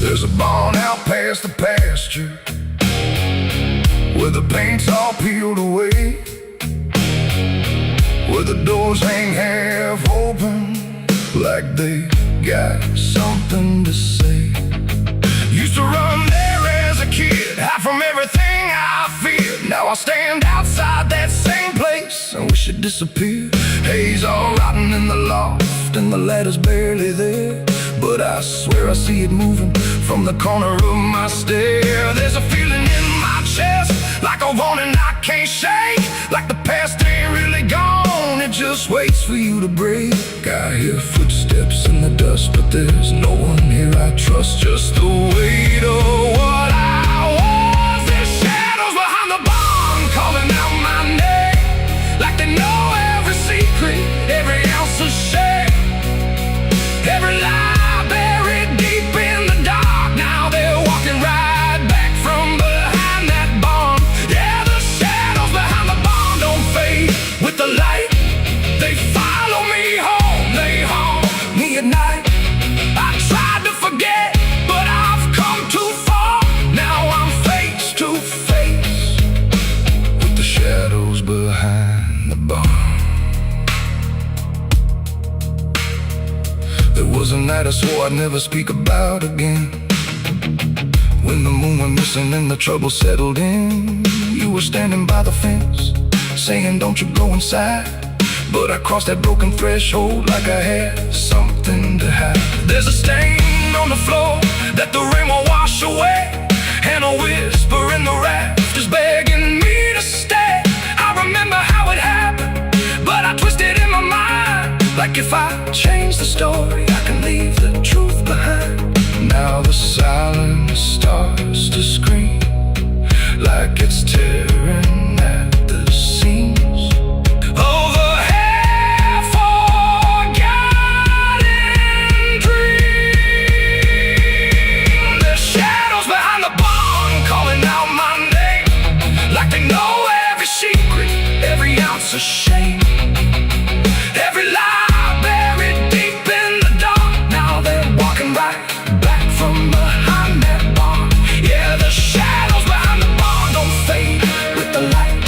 There's a barn out past the pasture where the paint's all peeled away, where the doors hang half open like they got something to say. Used to run there as a kid, hide from everything I feared. Now I stand outside that same place and wish it disappeared. Haze all rotten in the loft and the ladder's barely there, but I swear I see it moving from the corner of my stair. There's a feeling in my chest, like a warning I can't shake, like the past ain't really gone, it just waits for you to break. I hear footsteps in the dust, but there's no one here I trust. Just the weight of what I was. There's shadows behind the barn calling out my name, like they know every secret, every ounce of shame, every lie buried deep in the dark. Now they're walking right back from behind that barn. Yeah, the shadows behind the barn don't fade with the light. They follow me home, they haunt me at night. I tried to forget, but I've come too far. Now I'm face to face with the shadows behind the barn. There was a night I swore I'd never speak about again, when the moon went missing and the trouble settled in. You were standing by the fence, saying don't you go inside, but I crossed that broken threshold like I had something to hide. There's a stain on the floor that the rain will wash away, and a whisper in the rafters begging me to stay. I remember how it happened, but I twisted in my mind, like if I change the story, I can leave the truth behind. Now the silence starts to scream, like it's tearing at the seams. A shame, every lie buried deep in the dark. Now they're walking right back from behind that barn. Yeah, the shadows behind the barn don't fade with the light.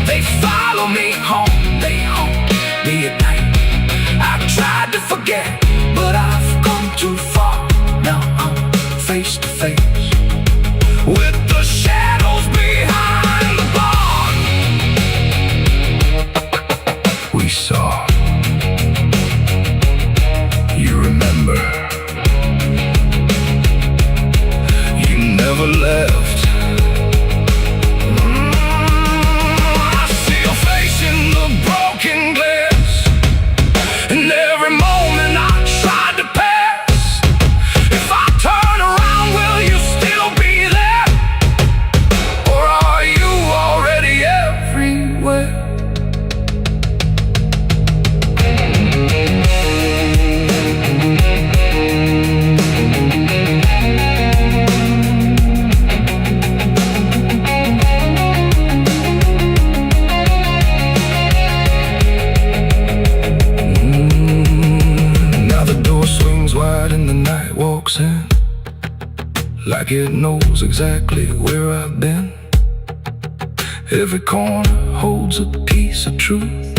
They follow me home, they haunt me at night. I tried to forget, but I've come too far. Now I'm face to face with the shadows behind the barn. We saw, you remember, you never left. I see your face in the broken glass, and every moment I tried to pass. If I turn around, will you still be there, or are you already everywhere? In, like it knows exactly where I've been. Every corner holds a piece of truth,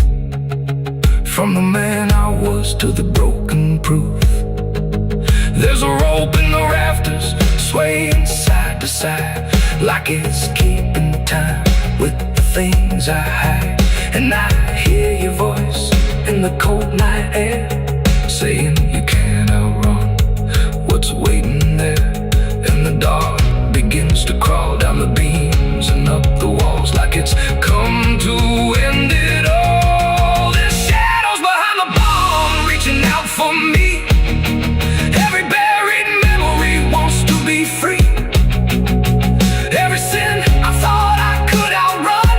from the man I was to the broken proof. There's a rope in the rafters, swaying side to side, like it's keeping time with the things I hide. And I hear your voice in the cold night air, saying you can't outrun what's waiting there. And the dark begins to crawl down the beams and up the walls, like it's come to end it all. There's shadows behind the barn reaching out for me. Every buried memory wants to be free. Every sin I thought I could outrun,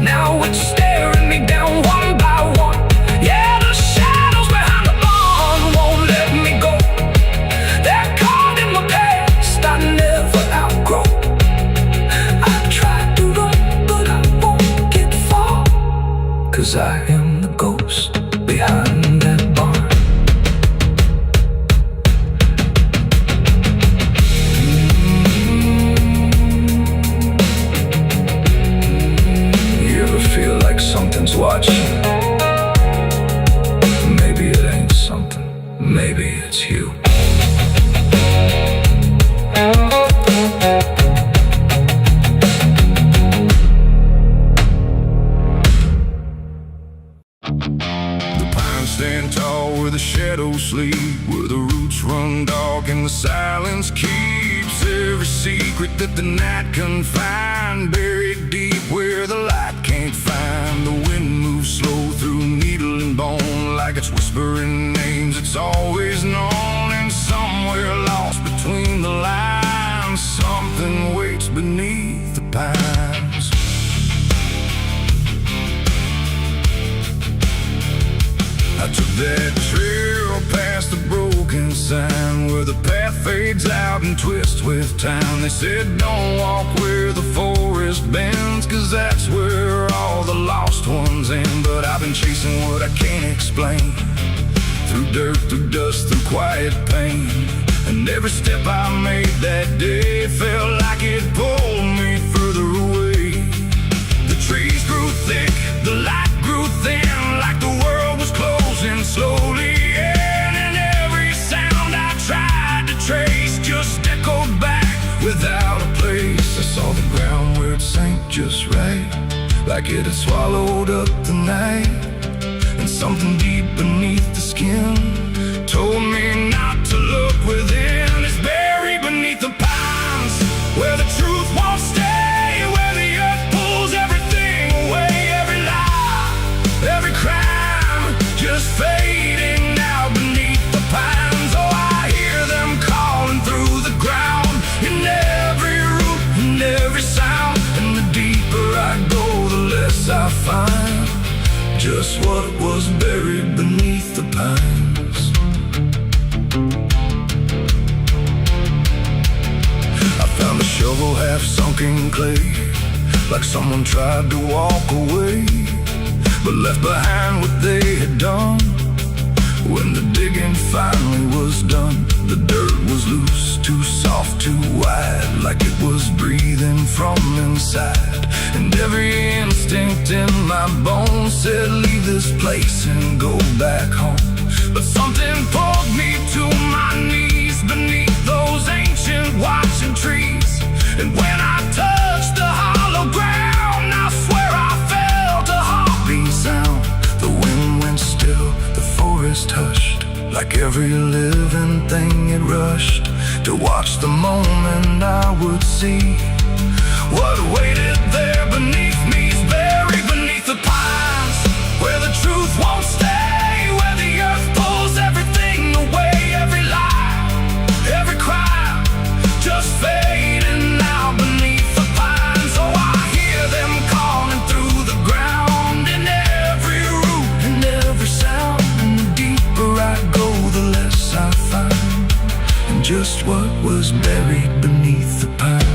now it's staring me down one by one. Yeah, the shadows behind sleep, where the roots run dark and the silence keeps every secret that the night can find. Buried deep where the light can't find. The wind moves slow through needle and bone, like it's whispering names it's always known. And somewhere lost between the lines, something waits beneath the pines. I took that trail past the broken sign, where the path fades out and twists with time. They said don't walk where the forest bends, 'cause that's where all the lost ones end. But I've been chasing what I can't explain, through dirt, through dust, through quiet pain. And every step I made that day felt like it pulled me further away. The trees grew thick, the light grew thin, like the world was closing slowly in. And every sound I tried to trace just echoed back without a place. I saw the ground where it sank just right, like it had swallowed up the night. And something deep beneath the skin told me not to look within. It's buried beneath the pines, where the truth won't stay, where the earth pulls everything away. Every lie, every crime, just fading now beneath the pines. Oh, I hear them calling through the ground, in every root, in every sound. And the deeper I go, the less I find just what was buried beneath the pines. I found a shovel half sunk in clay, like someone tried to walk away, but left behind what they had done. When the digging finally was done, the dirt was loose, too soft, too wide, like it was breathing from inside. And every instinct in my bones said leave this place and go back home. But something pulled me to my knees beneath those ancient watching trees. And when I touched the hollow ground, I swear I felt a heartbeat sound. The wind went still, the forest hushed, like every living thing it rushed to watch the moment I would see what waited there beneath me. Is buried beneath the pines, where the truth won't stay, where the earth pulls everything away. Every lie, every crime, just fading now beneath the pines. Oh, I hear them calling through the ground, in every root, in every sound. And the deeper I go, the less I find, and just what was buried beneath the pines.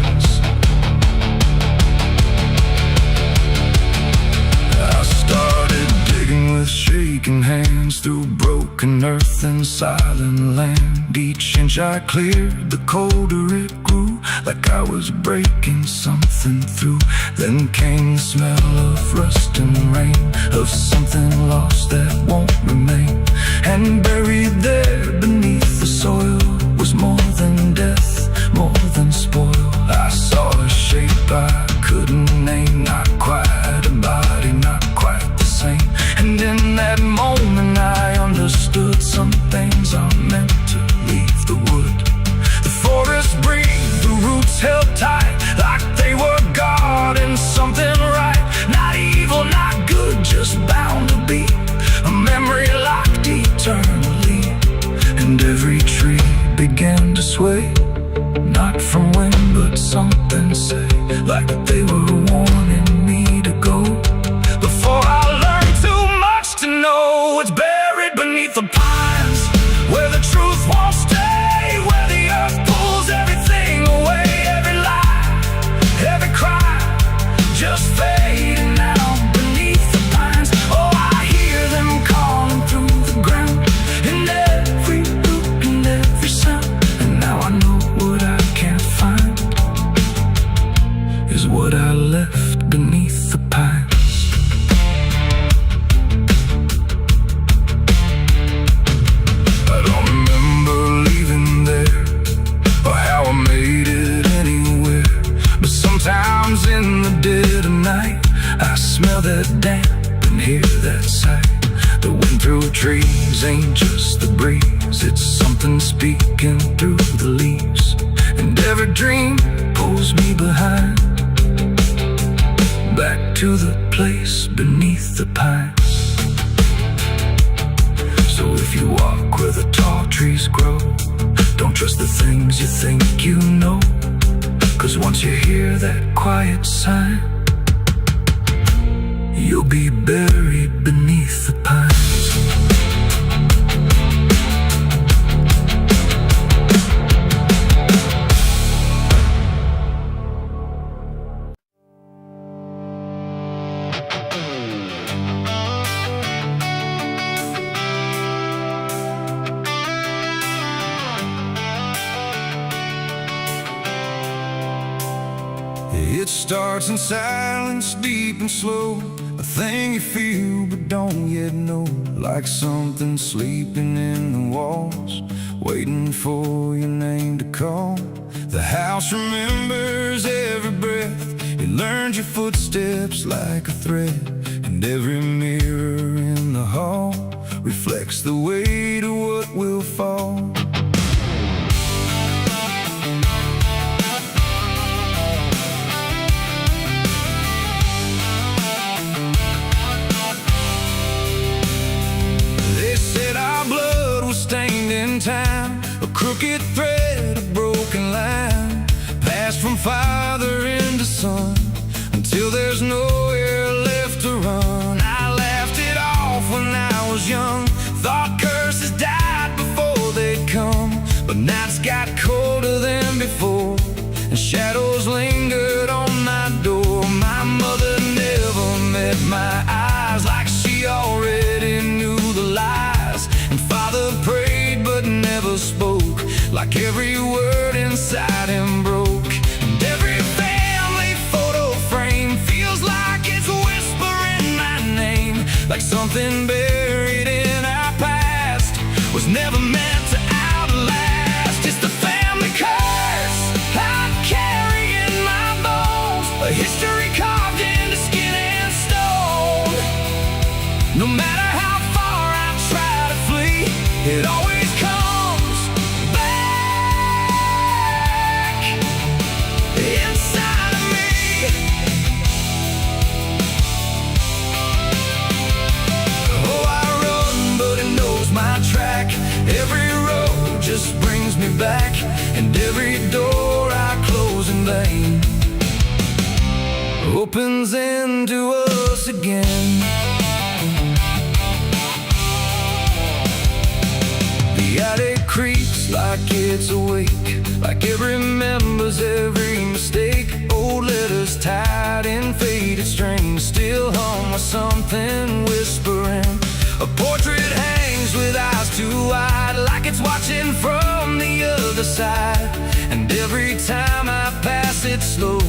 Started digging with shaking hands through broken earth and silent land. Each inch I cleared, the colder it grew, like I was breaking something through. Then came the smell of rust and rain, of something lost that won't remain. And buried there beneath the soil was more than death, more than spoil. I saw a shape I couldn't name, not quite a body, not quite the same. And in that moment I understood some things are meant to leave the wood. The forest breathed, the roots held tight, like they were guarding something right. Not evil, not good, just bound to be a memory locked eternally. And every tree began to sway, not from wind but something say, like they were warning me to go. Before I learned too much to know, it's buried beneath the pines, where the truth won't stay, where the earth pulls everything away. Every lie, every crime, just fading now beneath the pines. Oh, I hear them calling through the ground, in every root and every sound. And now I know what I can't find is what I left beneath songs, it's something speaking through the leaves. And every dream pulls me behind, back to the place beneath the pines. So if you walk where the tall trees grow, don't trust the things you think you know. 'Cause once you hear that quiet sign, you'll be buried beneath the pines. It starts in silence, deep and slow, a thing you feel but don't yet know. Like something sleeping in the walls, waiting for your name to call. The house remembers every breath, it learns your footsteps like a thread. And every mirror in the hall reflects the weight of what will fall. Stained in time, a crooked thread, a broken line, passed from father into son, until there's nowhere left to run. I laughed it off when I was young, thought curses died before they'd come. But nights got colder than before, and shadows lingered on my door. My mother never met my eyes, like she already knew the lies. And father prayed but never spoke, like every word inside him broke. And every family photo frame feels like it's whispering my name, like something buried in our past was never meant to outlast. It's the family curse I carry in my bones, a history carved into skin and stone. No matter how far I try to flee, it always comes back inside of me. Oh, I run, but it knows my track. Every road just brings me back, and every door I close in vain opens into us again. The attic creaks like it's awake, like it remembers every mistake. Old letters tied in faded strings, still hung with something whispering. A portrait hangs with eyes too wide, like it's watching from the other side. And every time I pass it slow,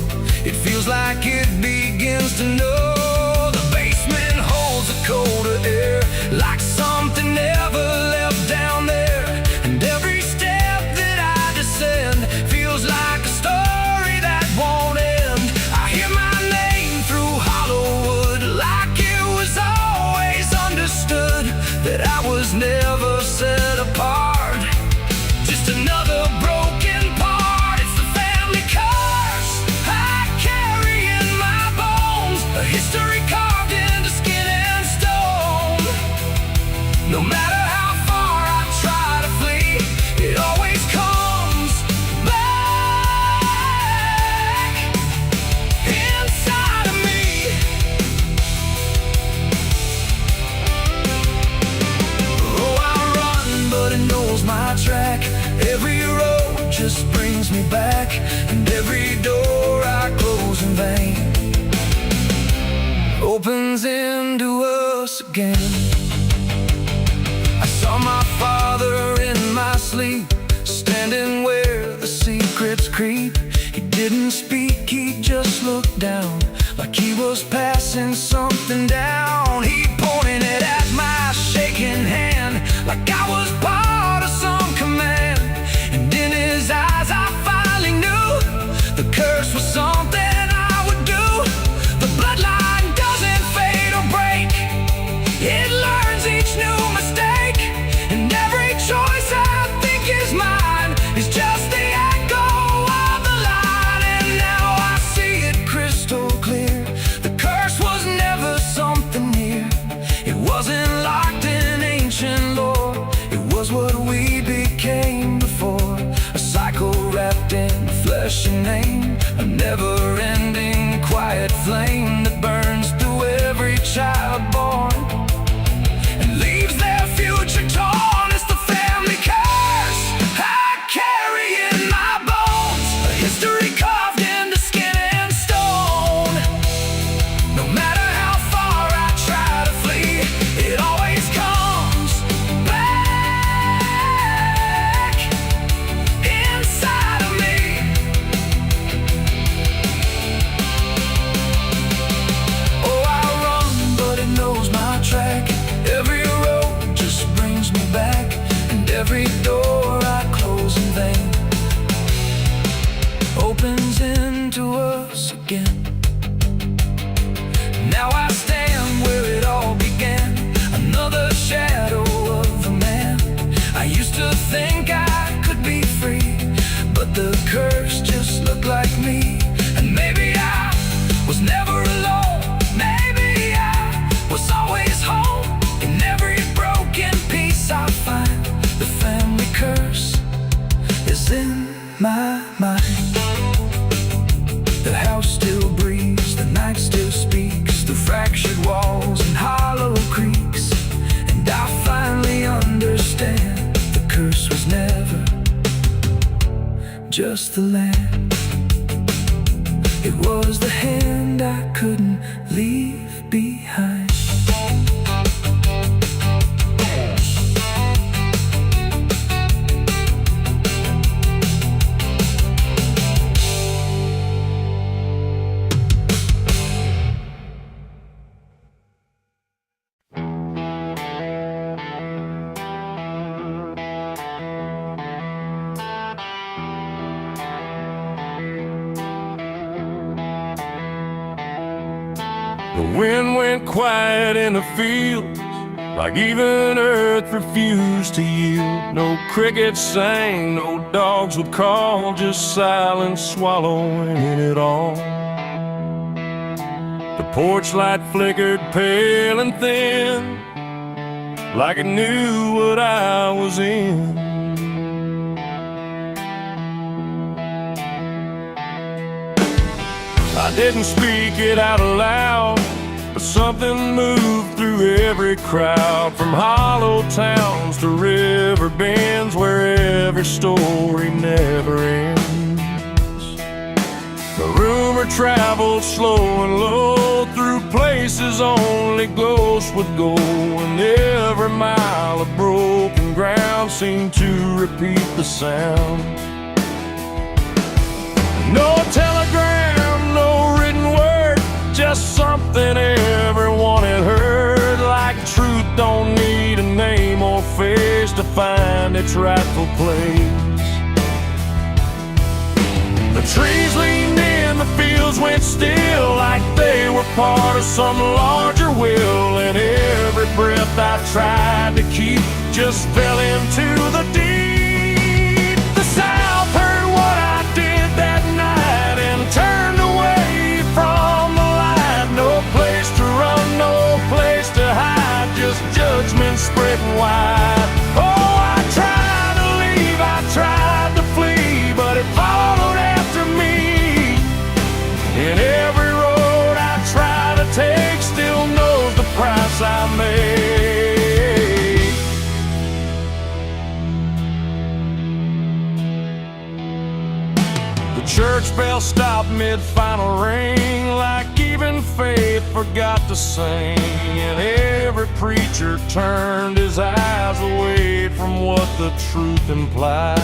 it feels like it begins to know. The basement holds a colder air, like something never left down there. And every step that I descend feels like a story that won't end. I hear my name through hollow wood, like it was always understood that I was never set apart, just another broken part. It's the family curse I carry in my bones, a history carved into skin and stone. No matter how far I try to flee, it always comes back inside of me. Oh, I run, but it knows my track. Every road just brings me back, and every door I close in vain opens into us again. I saw my father in my sleep, standing where the secrets creep. He didn't speak, he just looked down, like he was passing something down. He pointed it at my shaking hand, like I was part of some command. And in his eyes I finally knew the curse was something I would do. The bloodline doesn't fade or break, it learns each new mistake. And every choice I your name, a never-ending quiet flame that burns through every child born and leaves their future torn. It's the family curse I carry in my bones, a history carved into skin and stone. No matter how far I try to flee, it always comes back inside of me. Oh, I run, but it knows my track. Every road just brings me back, and every door I close in vain opens into us again. Now I stand where it all began, another shadow of a man. I used to think I could be free, but the curse just looked like me. And maybe I was never alone, maybe I was always home. In every broken piece I find, the family curse is in my mind. The house still breathes, the night still speaks through fractured walls and hollow creaks. And I finally understand the curse was never just the land. It was the hand I couldn't leave behind. The wind went quiet in the fields, like even earth refused to yield. No crickets sang, no dogs would call, just silence swallowing it all. The porch light flickered pale and thin, like it knew what I was in. I didn't speak it out loud, but something moved through every crowd, from hollow towns to river bends, where every story never ends. The rumor traveled slow and low through places only ghosts would go, and every mile of broken ground seemed to repeat the sound. No telegram, no written word, just something everyone had heard. Like truth don't need a name or face to find its rightful place. The trees leaned in, the fields went still, like they were part of some larger will. And every breath I tried to keep just fell into the deep. The South heard what I did that night and turned away from the light. No place to run, no place to hide, just judgment spreading wide. Oh, I tried to leave, I tried to flee, but it followed after me. And every road I try to take still knows the price I made. The church bell stopped mid-final ring, like even faith forgot to sing. And every preacher turned his eyes away from what the truth implied.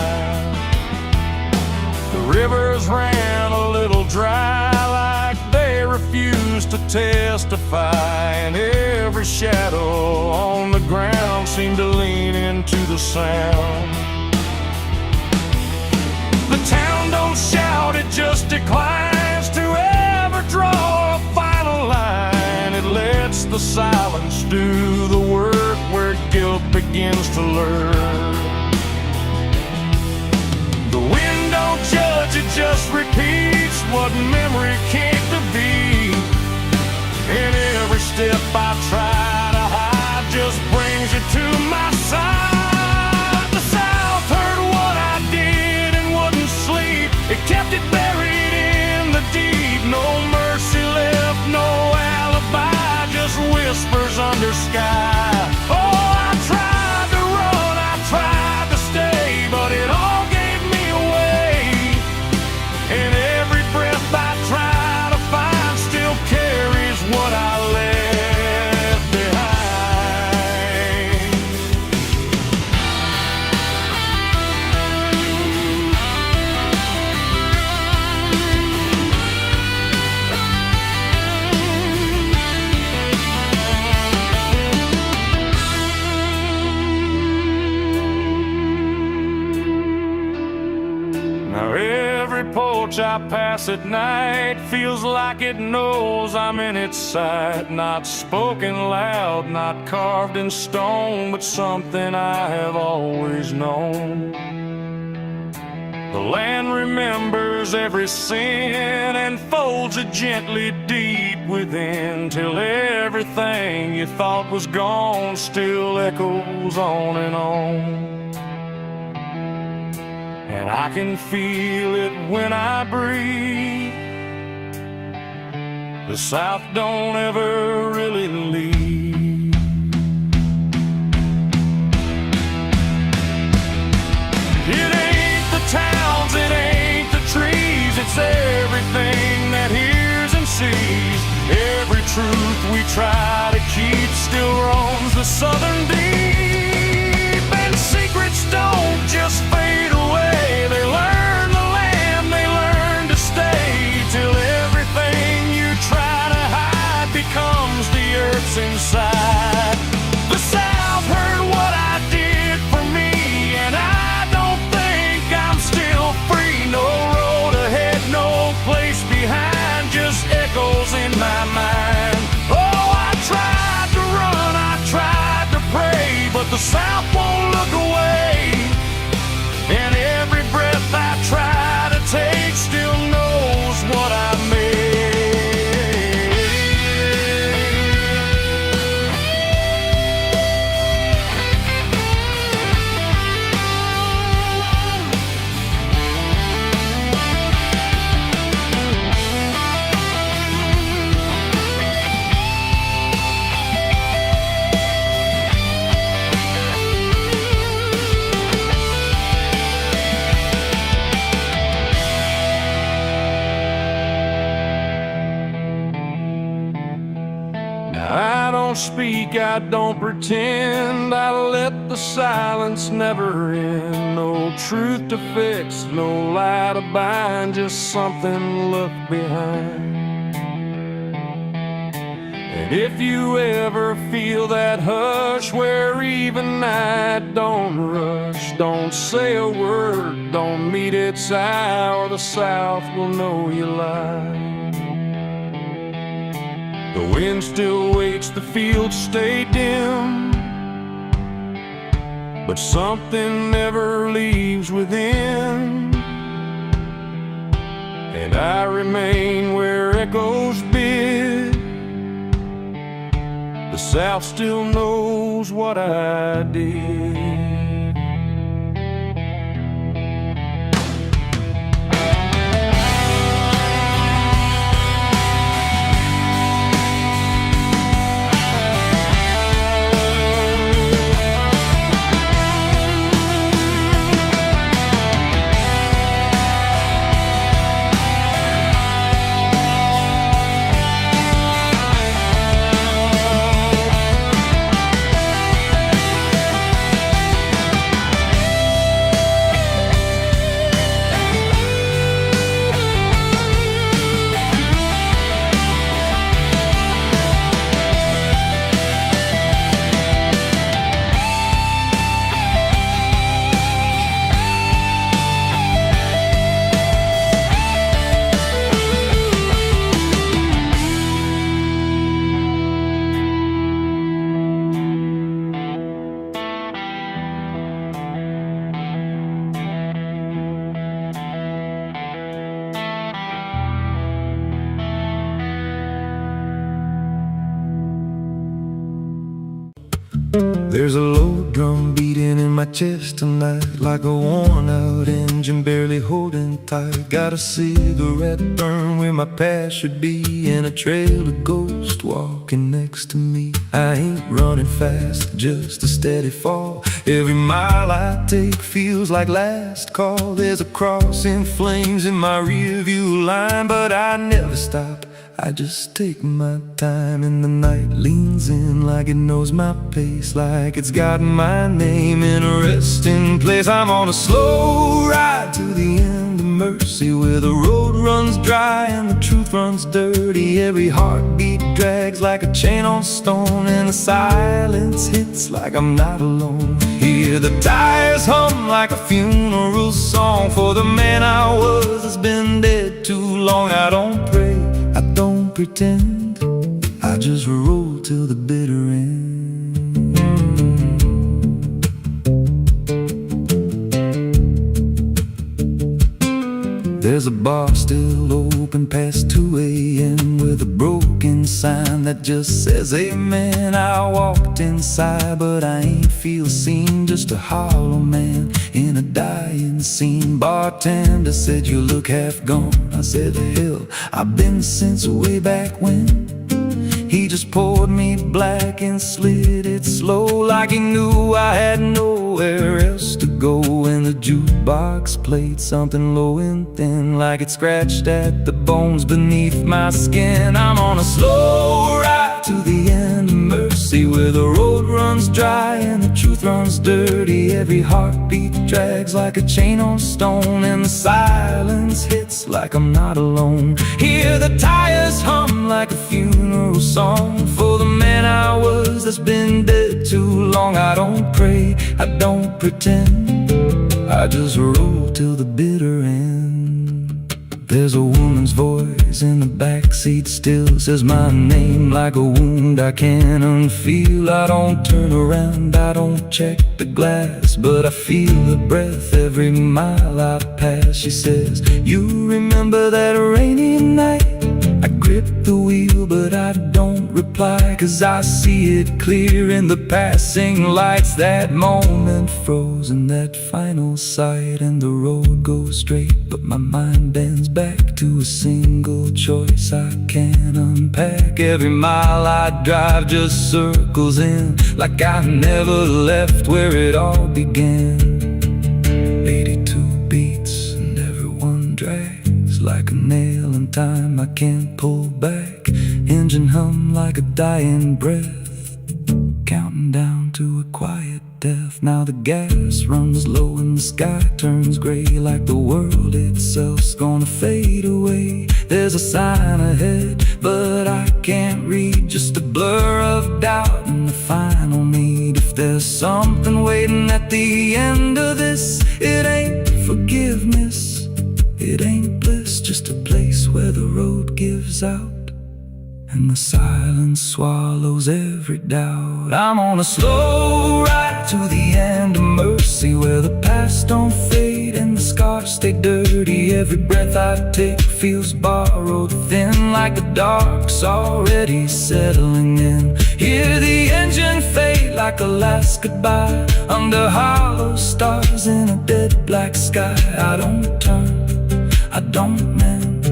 The rivers ran a little dry, like they refused to testify. And every shadow on the ground seemed to lean into the sound. The town don't shout, it just declines to ever draw a final line. It lets the silence do the work where guilt begins to learn. The wind don't judge, it just repeats what memory came to be. And every step I try to hide just brings you to my side. The South heard what I did and wouldn't sleep, it kept it back. How every porch I pass at night feels like it knows I'm in its sight. Not spoken loud, not carved in stone, but something I have always known. The land remembers every sin and folds it gently deep within, till everything you thought was gone still echoes on and on. And I can feel it when I breathe. The South don't ever really leave. It ain't the towns, it ain't the trees, it's everything that hears and sees. Every truth we try to keep still roams the southern deep. And secrets don't just fade away, they learn the land, they learn to stay, till everything you try to hide becomes the earth's inside. The South heard what I did for me, and I don't think I'm still free. No road ahead, no place behind, just echoes in my mind. Oh, I tried to run, I tried to pray, but the South won't look away. And every breath I try to take still knows what I made. I don't speak, I don't pretend, I let the silence never end. No truth to fix, no lie to bind, just something left behind. And if you ever feel that hush where even night don't rush, don't say a word, don't meet its eye, or the South will know you lied. The wind still waits, the fields stay dim, but something never leaves within. And I remain where echoes bid. The South still knows what I did. There's a low drum beating in my chest tonight, like a worn-out engine barely holding tight. Got a cigarette burn where my past should be, and a trail of ghosts walking next to me. I ain't running fast, just a steady fall. Every mile I take feels like last call. There's a cross in flames in my rearview line, but I never stop, I just take my time. And the night leans in like it knows my pace, like it's got my name in a resting place. I'm on a slow ride to the end of mercy, where the road runs dry and the truth runs dirty. Every heartbeat drags like a chain on stone, and the silence hits like I'm not alone. Hear the tires hum like a funeral song for the man I was that's been dead too long. I don't pray, I don't pretend, I just roll till the bitter end. There's a bar still open past 2 a.m. with a broken sign that just says amen. I walked inside but I ain't feel seen, just a hollow man in a dying scene. Bartender said you look half gone. I said hell, I've been since way back when. He just poured me black and slid it slow, like he knew I had nowhere else to go. And the jukebox played something low and thin, like it scratched at the bones beneath my skin. I'm on a slow ride to the end of mercy, where the road runs dry and the truth runs dirty. Every heartbeat drags like a chain on stone, and the silence hits like I'm not alone. Hear the tires hum like a funeral song for the man I was that's been dead too long. I don't pray, I don't pretend, I just roll till the bitter end. There's a woman's voice in the backseat still, says my name like a wound I can't unfeel. I don't turn around, I don't check the glass, but I feel the breath every mile I pass. She says, you remember that rainy night? I grip the wheel but I don't reply, 'cause I see it clear in the passing lights. That moment frozen, that final sight, and the road goes straight but my mind bends back to a single choice I can't unpack. Every mile I drive just circles in, like I never left where it all began. 82 beats and everyone drags like a nail in time I can't pull back. Engine hum like a dying breath, counting down to a quiet death. Now the gas runs low and the sky turns gray, like the world itself's gonna fade away. There's a sign ahead but I can't read, just a blur of doubt and the final need. If there's something waiting at the end of this, it ain't forgiveness, it ain't bliss, just a place where the road gives out and the silence swallows every doubt. I'm on a slow ride to the end of mercy, where the past don't fade and the scars stay dirty. Every breath I take feels borrowed, thin like the dark's already settling in. Hear the engine fade like a last goodbye, under hollow stars in a dead black sky. I don't turn, I don't mend,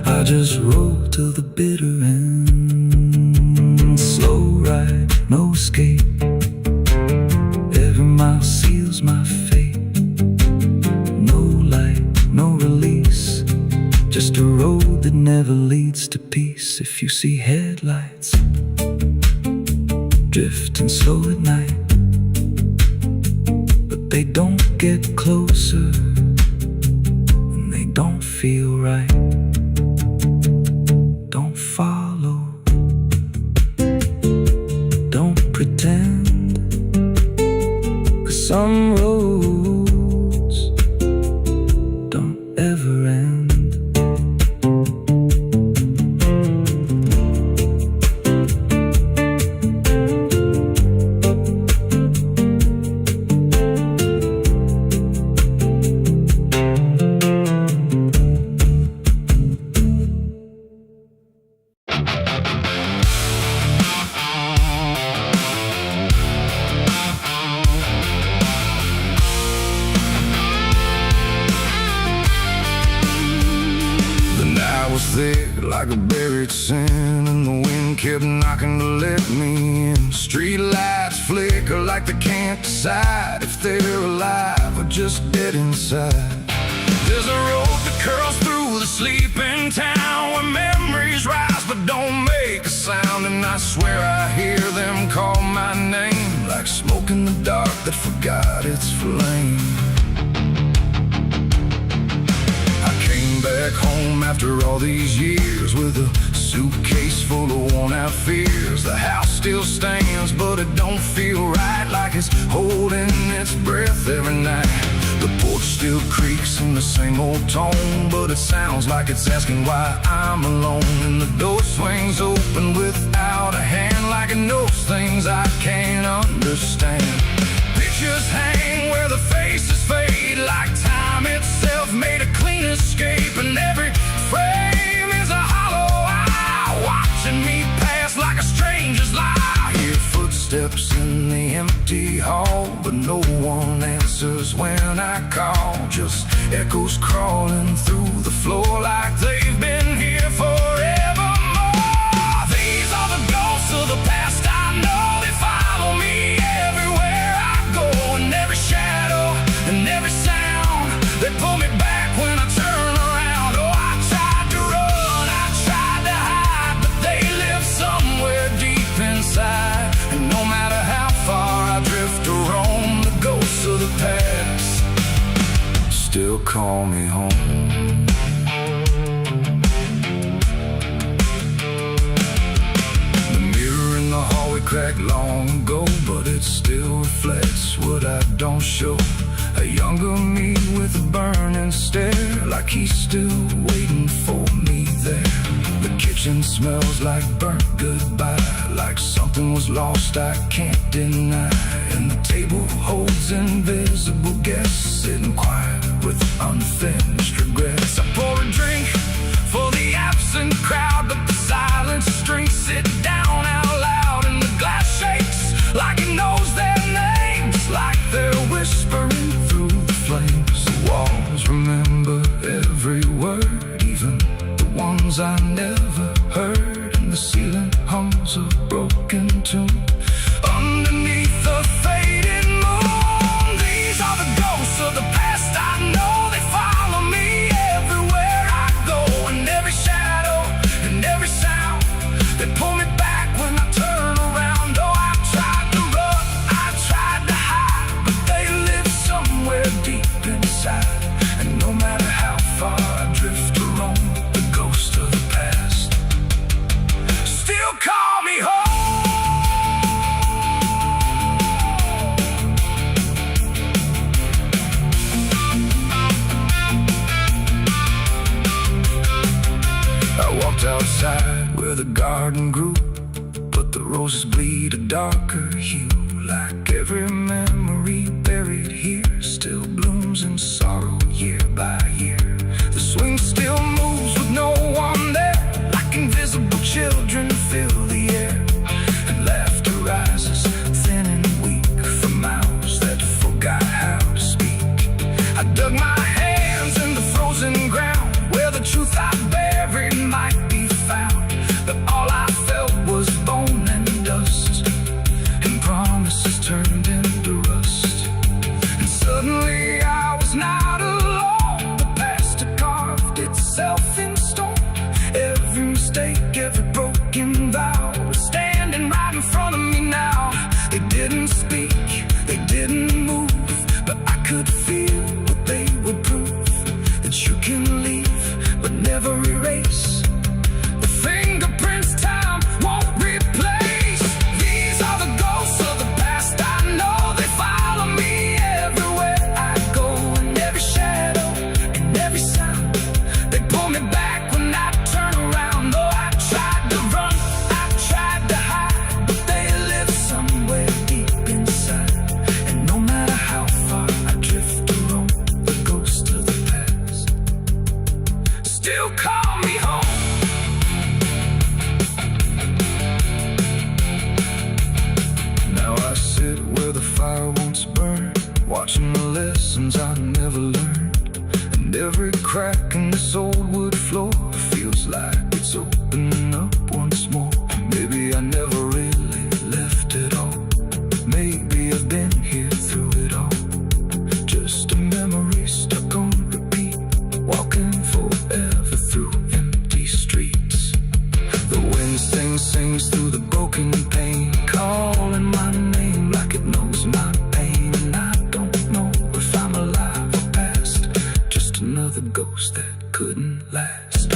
I just roll till the bitter end. Slow ride, no escape, every mile seals my fate. No light, no release, just a road that never leads to peace. If you see headlights drifting slow at night, but they don't get closer and they don't feel right, don't follow, don't pretend, 'cause some roads don't ever end. Thick like a buried sin, and the wind kept knocking to let me in. Street lights flicker like they can't decide if they're alive or just dead inside. There's a road that curls through the sleeping town, where memories rise but don't make a sound. And I swear I hear them call my name, like smoke in the dark that forgot its flame. Back home after all these years, with a Suitcase full of worn-out fears. The house still stands, but it don't feel right, like it's holding its breath every night. The porch still creaks in the same old tone, but it sounds like it's asking why I'm alone. And the door swings open without a hand, like it knows things I can't understand. Pictures hang where the faces fade, like time itself made a clean escape. And every frame is a hollow eye, watching me pass like a stranger's lie. I hear footsteps in the empty hall, but no one answers when I call. Just echoes crawling through the floor like they've been here forevermore. These are the ghosts of the past, I know they follow me everywhere I go. And every shadow and every sound, they pull me back when I turn around. Oh, I tried to run, I tried to hide, but they live somewhere deep inside. And no matter how far I drift or roam, the ghosts of the past still call me home. The mirror in the hallway cracked long ago, but it still reflects what I don't show. A younger me with a burning stare, like he's still waiting for me there. The kitchen smells like burnt goodbye, like something was lost I can't deny. And the table holds invisible guests, sitting quiet with unfinished regrets. I pour a drink for the absent crowd, but the silence drinks sit down out loud. And the glass shakes like it knows their names, like they're whispering through the flames. The walls remember every word, even the ones I never heard. And the ceiling hums a broken tune underneath the fading moon. These are the ghosts of the past, I know they follow me everywhere I go. And every shadow and every sound, they pull me back when I turn around. Oh, I tried to run, I tried to hide, but they live somewhere deep inside. And no matter how far I drift or roam, the ghost of the past still call me home. I walked outside where the garden grew, but the roses bleed a darker hue. Like every memory buried here still blooms in sorrow year by year. The swing still moves with no one there, like invisible children fill the air. And laughter rises thin and weak from mouths that forgot how to speak. I dug my hands in the frozen ground where the truth I buried might be found. But all I felt was bone and dust, and promises turned into rust. And suddenly I was not alone. The past had carved itself in stone. Every mistake, every broken vow was standing right in front of me now. They didn't speak, they didn't move, but I could feel what they would prove. That you can leave, but never erase the fingerprints time won't replace. These are the ghosts of the past, I know they follow me everywhere I go. And every shadow and every sound, they pull me back when I turn around. Oh, I tried to run, I tried to hide, but they live somewhere deep inside. And no matter how far I drift or roam, the ghost of the past still call me home. Now I sit where the fire once burned, watching the lessons I never learned. And every crack in this old wood floor feels like it's opening up once more. Maybe I never really left it all. Maybe I've been here through it all. Just a memory stuck on repeat, walking forever through empty streets. The wind sings through the broken pane, calling my name like it knows my pain. And I don't know if I'm alive or past, just another ghost that couldn't last.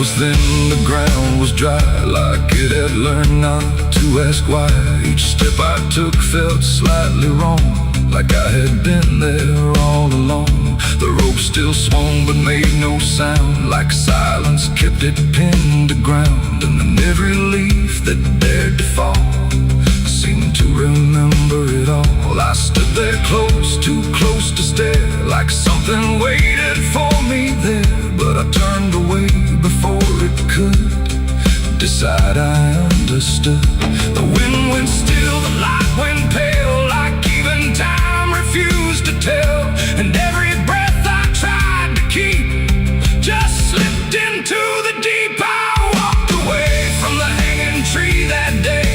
was thin, the ground was dry, like it had learned not to ask why. Each step I took felt slightly wrong, like I had been there all along. The rope still swung but made no sound, like silence kept it pinned to ground. And then every leaf that dared to fall seemed to remember it all. I stood there close, too close to stare, like something waited for me there. But I turned away before it could decide I understood. The wind went still, the light went pale, like even time refused to tell. And every breath I tried to keep just slipped into the deep. I walked away from the hanging tree that day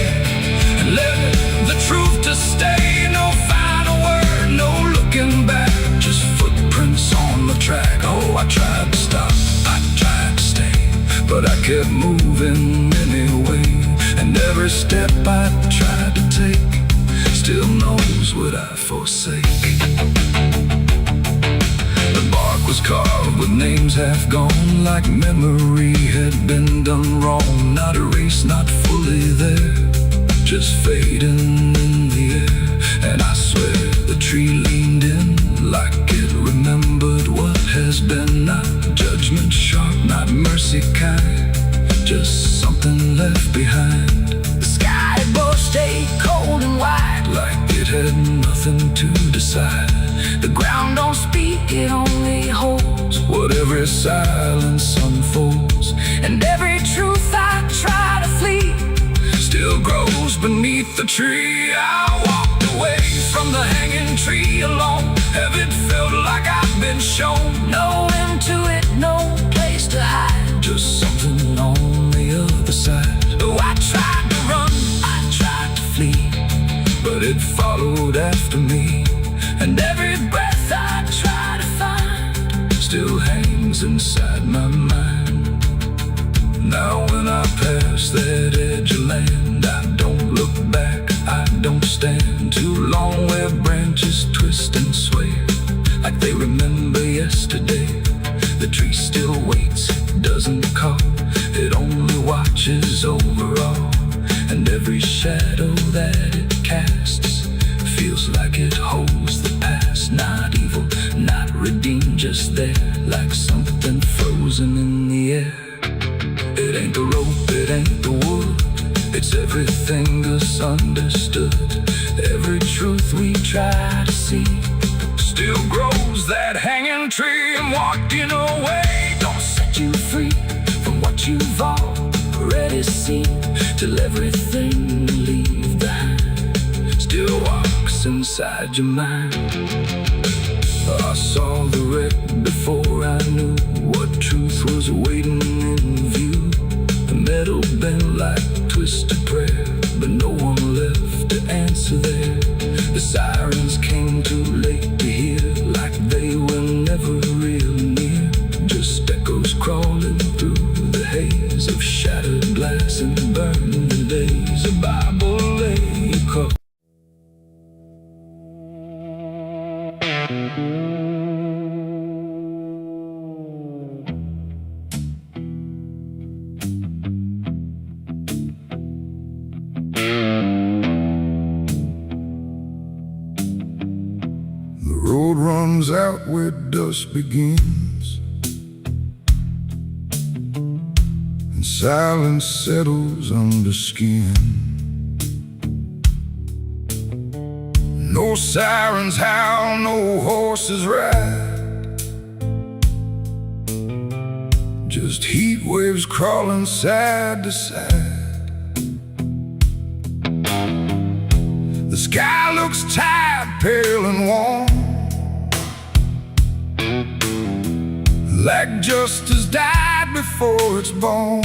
and left the truth to stay. No final word, no looking back, just footprints on the track. Oh, I tried to stop, I tried to stay, but I kept moving anyway. And every step I tried to take still knows what I forsake. The bark was carved with names half gone, like memory had been done wrong. Not erased, not fully there, just fading in the air. And I swear the tree leaned in, like it remembered what has been. Not judgment sharp, not mercy kind, just something left behind. The sky above stayed cold and white, like it had nothing to decide. The ground don't speak, it only holds what every silence unfolds. And every truth I try to flee still grows beneath the tree. I walked away from the hanging tree alone. Heaven felt like I've been shown. No end to it, no place to hide, just something on the other side. Oh, I tried to run, I tried to flee, but it followed after me. And every breath I try to find still hangs inside my mind. Now when I pass that edge of land, I don't look back, I don't stand too long where branches twist and sway, like they remember yesterday. The tree still waits, doesn't call, it only watches over all. And every shadow that it casts feels like it holds the past. Not evil, not redeemed, just there, like something frozen in the air. It ain't the rope, it ain't the wood, it's everything misunderstood. Every truth we try to see still grows that hanging tree. And walking away don't set you free from what you've already seen, till everything you leave behind still walks inside your mind. I saw the wreck before I knew what truth was waiting in view. The metal bent like twisted prayer, but no one left to answer there. The sirens came too late to hear, like they were never real near, just echoes crawling through the haze of shattered glass and burning days. A Bible lay across. The road runs out where dusk begins, and silence settles under skin. No sirens howl, no horses ride, just heat waves crawling side to side. The sky looks tired, pale and warm, like justice died before it's born.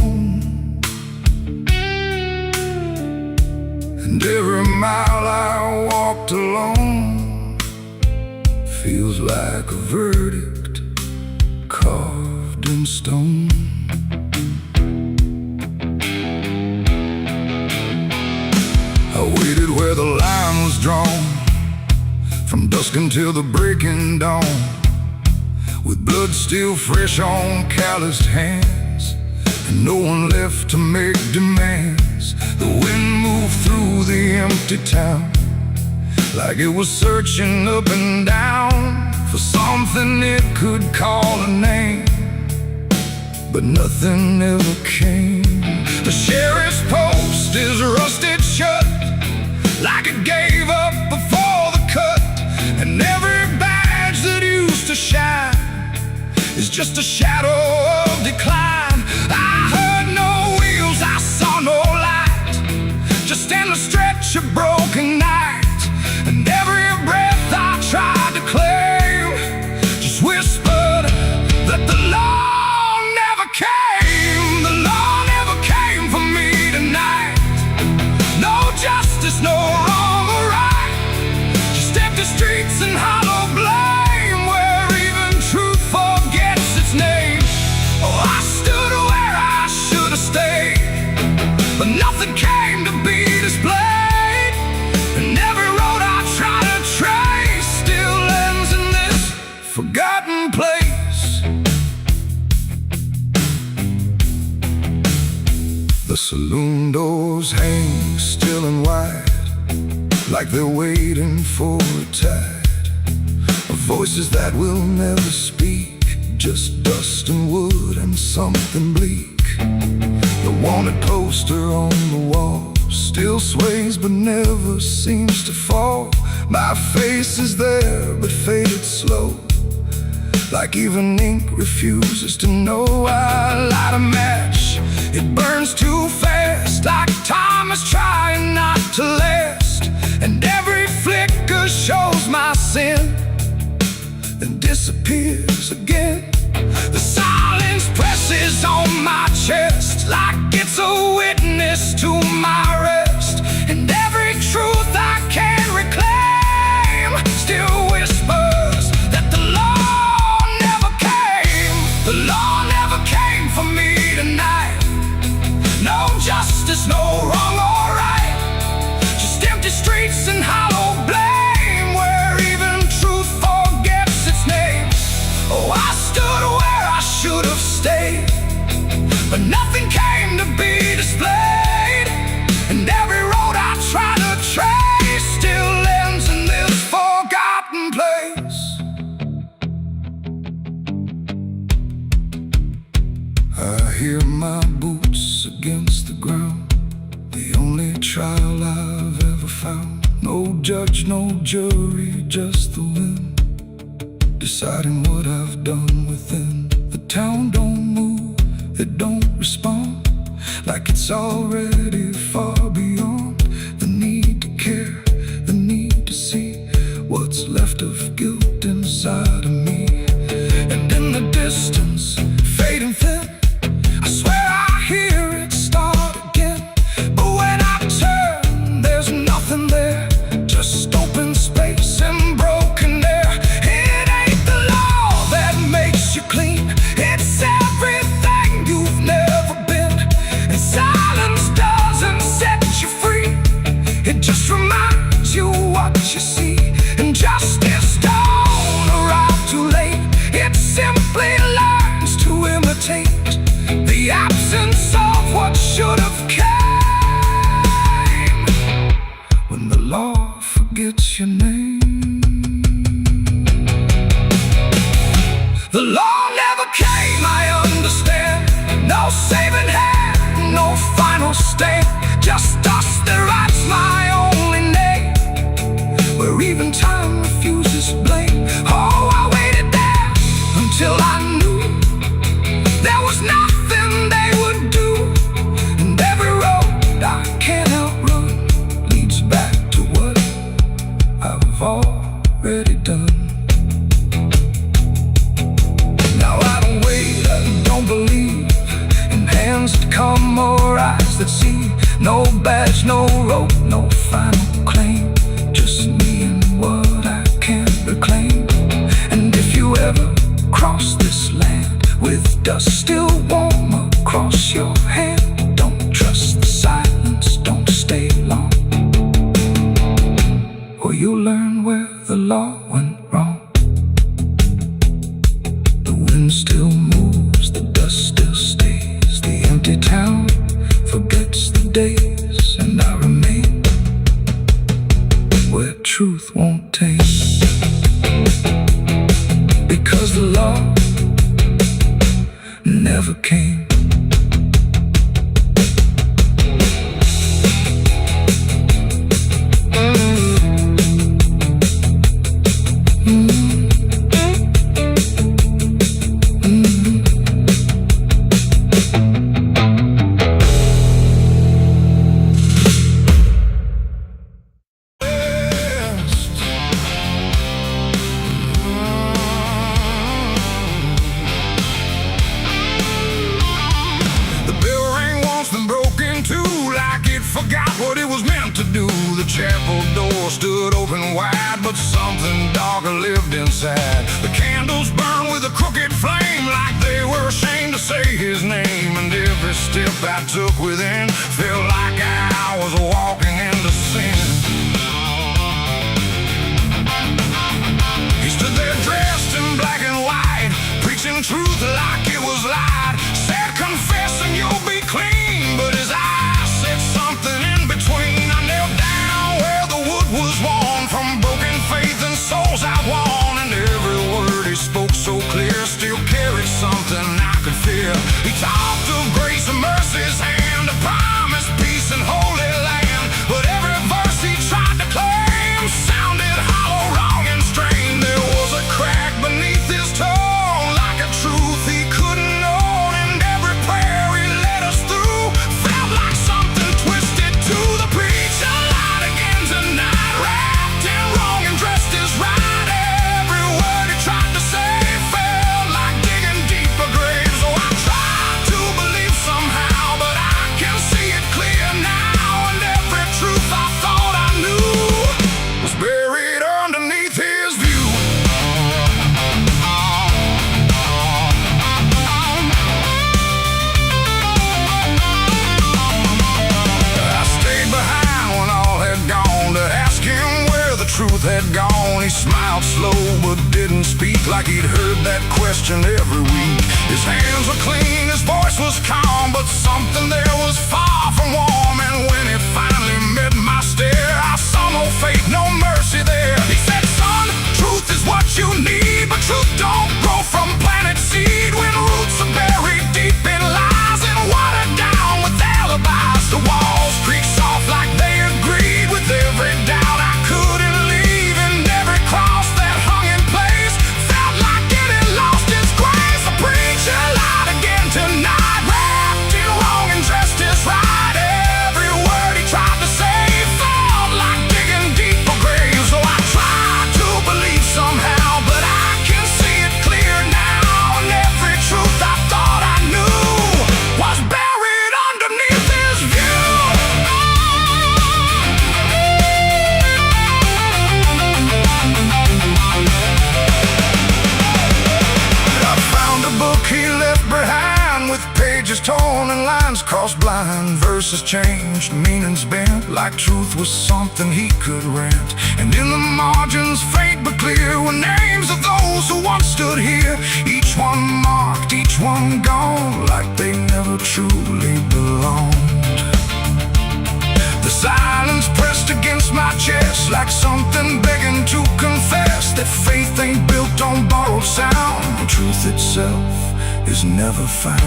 And every mile I walked alone feels like a verdict carved in stone. I waited where the line was drawn, from dusk until the breaking dawn, with blood still fresh on calloused hands, and no one left to make demands. The wind moved through the empty town like it was searching up and down for something it could call a name, but nothing ever came. The sheriff's post is rusted shut like it gave up before the cut, and every badge that used to shine is just a shadow of decline. I heard no wheels, I saw no light, just endless stretch of broken night, and every breath I tried to claim just whispered that the law never came. The law never came for me tonight. No justice, no wrong or right, just empty streets and hollow blame where even truth forgets its name. Oh, I stood where I should have stayed, but nothing came to be displayed, and every road I try to trace still ends in this forgotten place. The saloon doors hang still and wide, like they're waiting for a tide of voices that will never speak, just dust and wood and something bleak. The wanted poster on the wall still sways but never seems to fall. My face is there but faded slow, like even ink refuses to know. I light a match, it burns too fast, like time is trying not to last, and every flicker shows my sin, then disappears again. The silence presses on my chest like it's a witness to my rest, and every truth I can't reclaim still whispers that the law never came. The law never came for me tonight. No justice, no wrong or right, just empty streets and hollow blame where even truth forgets its name. Oh, I stood where I should have stayed, but nothing came to be displayed, and every road I try to trace still ends in this forgotten place. I hear my boots against the ground, the only trial I've ever found. No judge, no jury, just the wind deciding what I've done within. The town don't move, it don't respond, like it's already far beyond the need to care, the need to see what's left of guilt inside of me. And in the distance, fading thin, I swear I hear it start again, but when I turn, there's nothing there, just open space and broken air. It ain't the law that makes you clean, it's everything you've never been, and silence doesn't set you free, it just reminds you what you see. And justice don't arrive too late, it simply learns to imitate the absence of what should have came when the law forgets your name. The law never came, I understand, no saving hand, no final stand, just dust that writes my only name, where even time refuses blame. Oh, I waited there until I knew there was nothing they would do, and every road I can't outrun leads back to what I've already done. Now I don't wait, I don't believe in hands that come or eyes that see. No badge, no rope, no final claim, just me and what I can't reclaim. And if you ever cross this land with dust still warm across your hand, don't trust the silence, don't stay long, or you'll learn where the law went wrong. The wind still moves, the dust still stays, the empty days, and I remain where truth won't tame. Because the law never came. Forgot what it was meant to do. The chapel door stood open wide, but something darker lived inside. The candles burned with a crooked flame, like they were ashamed to say his name. And every step I took within felt like I was walking into sin. He stood there dressed in black and white, preaching truth like it was lied. Said, confess and you'll be clean, but his eyes said something in between. I knelt down where the wood was worn from broken faith and souls outworn, and every word he spoke so clear still carried something I could feel. He talked of grace and mercy's hand, a promise, peace and holy land, but every verse he tried to claim sounded hollow, wrong and strained. There was a crack beneath his tone, like a truth he couldn't own, and every prayer he led us through felt like something twisted to the preacher lied again tonight, wrapped in wrong and dressed as right. Every word he tried to say felt like digging deeper graves. So I tried to believe somehow, but I can see it clear now, and every truth I thought I knew was buried underneath his view. I stayed behind when all had gone to ask him where the truth had gone. He smiled slow but didn't speak, like he'd heard that question every week. His hands were clean, his voice was calm, but something there was far from warm. And when it finally met my stare, I saw no faith, no mercy there. He said, son, truth is what you need, but truth don't grow from planted seed. When roots are buried deep in lies and watered down with alibis, the walls creak soft like they agreed with every doubt I couldn't leave, and every cross that hung in place felt like it had lost its grace. The preacher lied again tonight, wrapped in wrong and dressed as right. Every word he tried to say felt like digging deeper graves. So I tried to believe somehow, but I can see it clear now, and every truth I thought I knew was buried underneath his view. I found a book he left behind, with pages torn and lines crossed blind. Verses changed, meanings bent, like truth was something he could rent. And in the margins, faint but clear, were names of those who once stood here. Each one marked, each one gone, like they never truly belonged. The silence pressed against my chest, like something begging to confess that faith ain't built on borrowed sound, and truth itself is never found.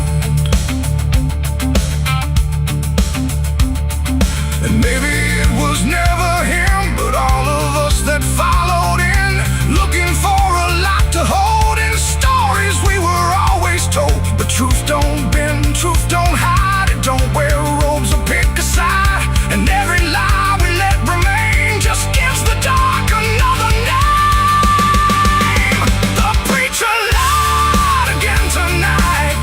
And maybe it was never him, but all of us that followed in, looking for a lot to hold in stories we were always told. But truth don't bend, truth don't hide, it don't wear robes or pick a side. And every lie we let remain just gives the dark another name. The preacher lied again tonight,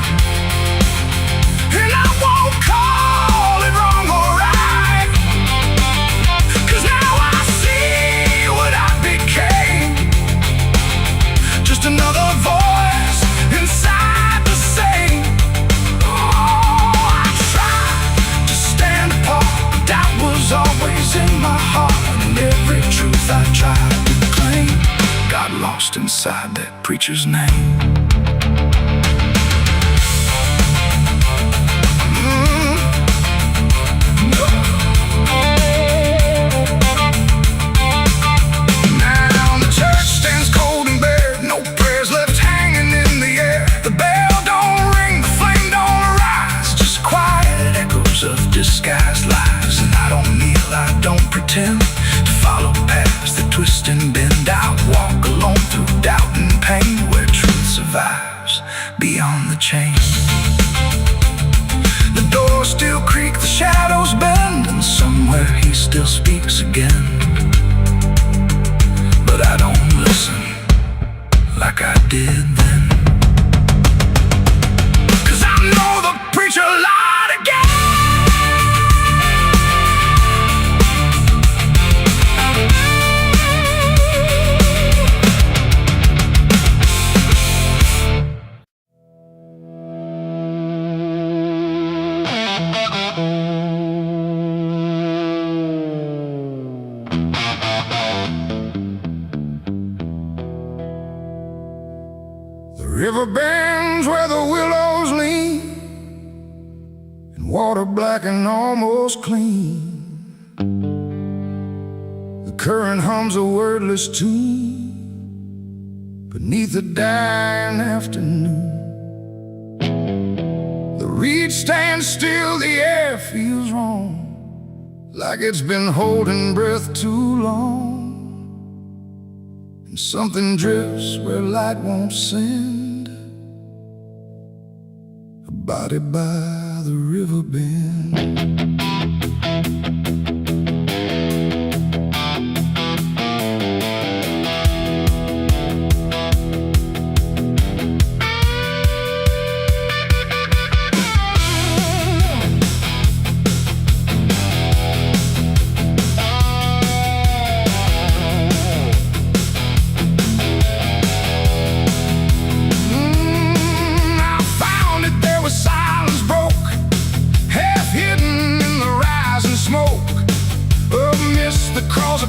and I won't call it wrong or right, 'cause now I see what I became. Just another voice inside the same. Oh, I tried to stand apart, but doubt was always in my heart, and every truth I tried to claim got lost inside that preacher's name. No, survives beyond the chain. The doors still creak, the shadows bend, and somewhere he still speaks again. But I don't listen like I did then. 'Cause I know the preacher lied again. The river bends where the willows lean, and water black and almost clean. The current hums a wordless tune beneath the dying afternoon. The reed stands still, the air feels wrong, like it's been holding breath too long. And something drifts where light won't send, a body by the river bend.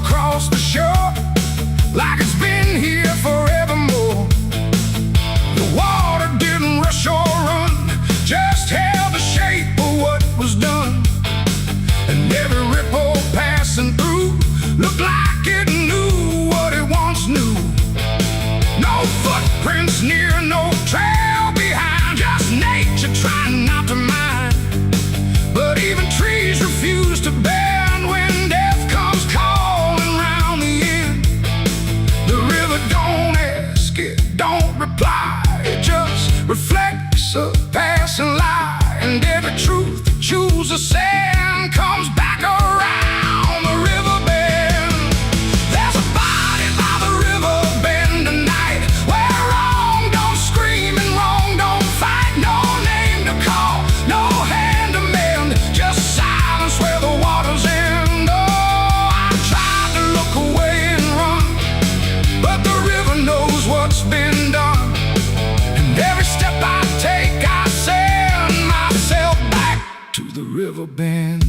Across the shore, like it's been here forevermore. The water didn't rush or run, just held the shape of what was done. And every ripple passing through looked like it knew what it once knew. No footprints near, no trail behind, just nature trying not to mind. But even trees refuse to bend when death comes calling round the end. The river don't ask, it don't reply, it just reflects a passing lie. And every truth that chooses sand comes back around the river bend. There's a body by the river bend tonight, where wrong don't scream and wrong don't fight. No name to call, no hand to mend, just silence where the waters end. Oh, I tried to look away and run, but the river knows what's been done. And every step I take, I send myself back to the river bend.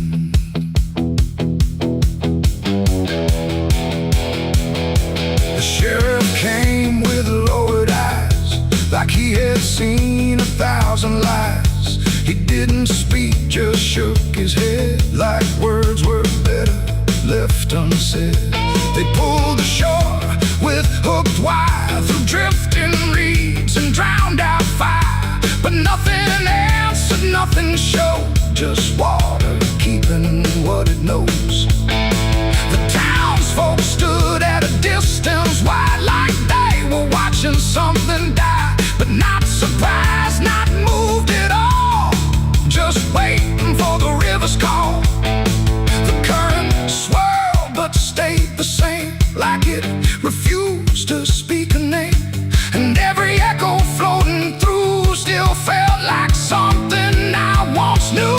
The sheriff came with lowered eyes, like he had seen 1,000 lies. He didn't speak, just shook his head, like words were better left unsaid. They pulled ashore with hooked wire through drifting reeds and drowned out fire. But nothing answered, nothing showed, just water keeping what it knows. The townsfolk stood at a distance wide, like they were watching something die. But not surprised, not moved at all, just waiting for the river's call. The current swirled but stayed the same, like it refused to speak a name. And every echo floating through still felt like something I once knew.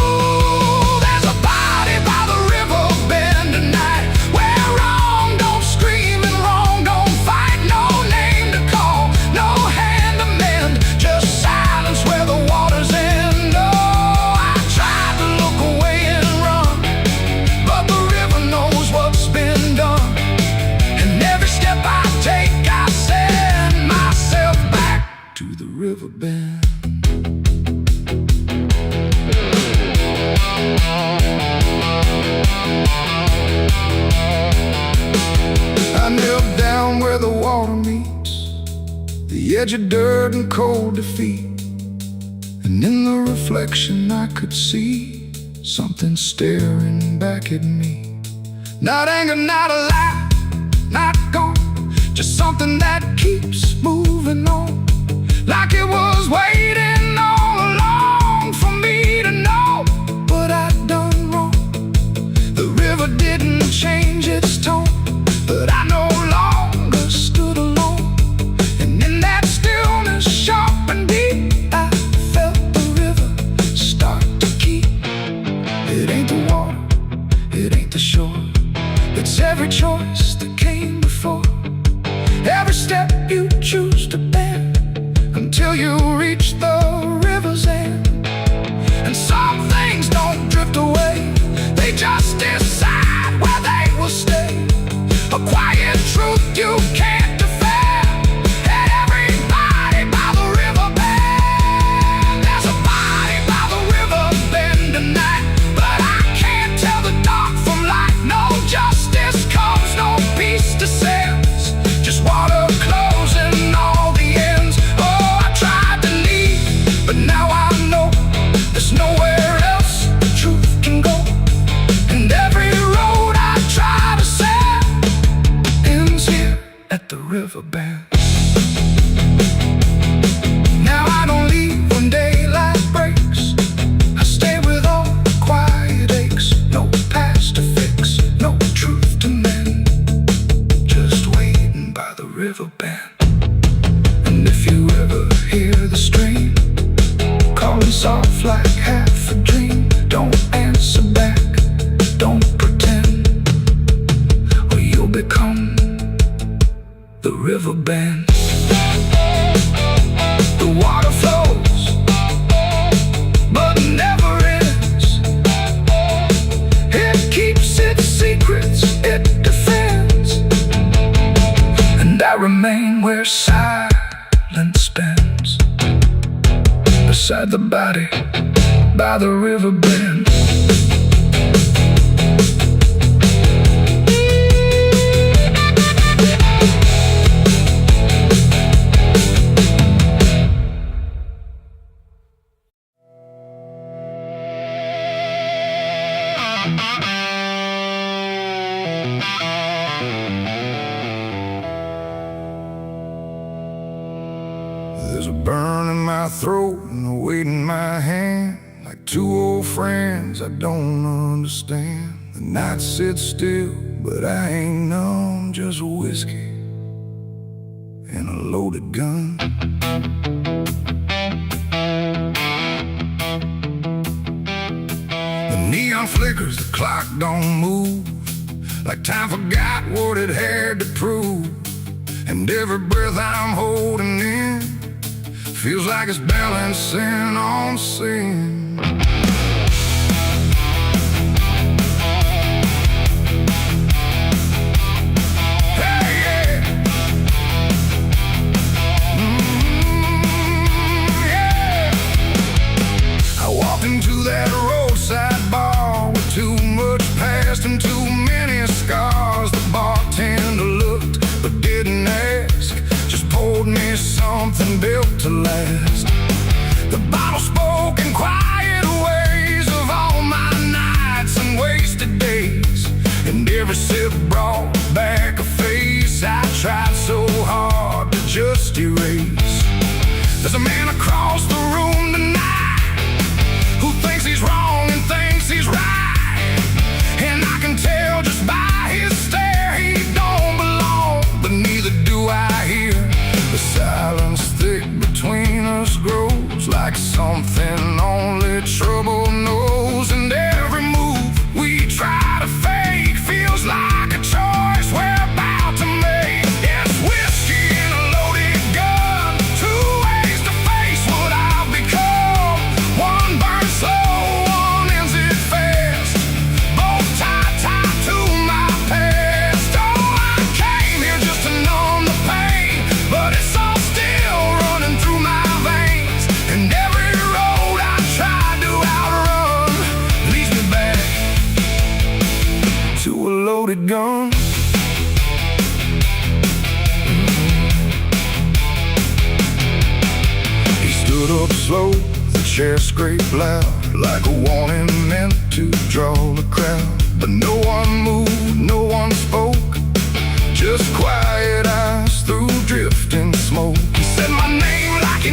There's a body by the river bend tonight, where wrong don't scream and wrong don't fight. No name to call, no hand to mend, just silence where the waters end. Oh, I tried to look away and run, but the river knows what's been done. And every step I take, I send myself back to the river bend. I knelt down where the water meets the edge of dirt and cold defeat. And in the reflection I could see something staring back at me. Not anger, not a lie, not gone, just something that keeps moving on. like it was waiting all along for me to know what I'd done wrong. The river didn't change its tone, but I no longer stood alone. And in that stillness, sharp and deep, I felt the river start to keep. It ain't the water, it ain't the shore, it's every choice that came before. Every step you choose to bend until you reach the river's end. And some things don't drift away, they just decide where they will stay. A quiet truth you can't defend. And everybody by the river bend. There's a body by the river bend tonight, but I can't tell the dark from light. No justice comes, no peace descends, just water closing all the ends. Oh, I tried to leave, but now I know there's nowhere else the truth can go. And every road I try to set ends here at the river bend. Now I don't leave when daylight breaks, I stay with all the quiet aches. No past to fix, no truth to mend, just waiting by the river bend. And if you ever hear the stream calling soft like half a dream, don't answer back, don't pretend, or you'll become the river bend. The water flows, but never ends. It keeps its secrets, it defends. And I remain where silence bends, beside the body by the river bend. There's a burn in my throat and a weight in my hand, like two old friends I don't understand. The night sits still, but I ain't numb, just whiskey and a loaded gun. The neon flickers, the clock don't move, like time forgot what it had to prove. And every breath I'm holding in feels like it's balancing on sin. Hey, yeah. Yeah. I walked into that roadside bar with too much past and too many scars. The bartender looked but didn't ask, just poured me something built to last. The bottle spoke in quiet ways of all my nights and wasted days, and every sip brought back a face I tried so hard to just erase. There's a man across the room tonight who thinks he's wrong and thinks he's right, and I can tell just by his stare he don't belong, but neither do I here. The silence thick between us grows like something only trouble knows. And every move we try to fake feels like a choice we're about to make. It's whiskey and a loaded gun, two ways to face what I've become. One burns slow, one ends it fast, both tied to my past. Oh, I came here just to numb the pain, but it's all still running through my veins. And every road I tried to outrun leads me back to a loaded gun. He stood up slow, the chair scraped loud, like a warning meant to draw a crowd. But no one moved, no one spoke, just quiet eyes through drifting smoke. He said my name like he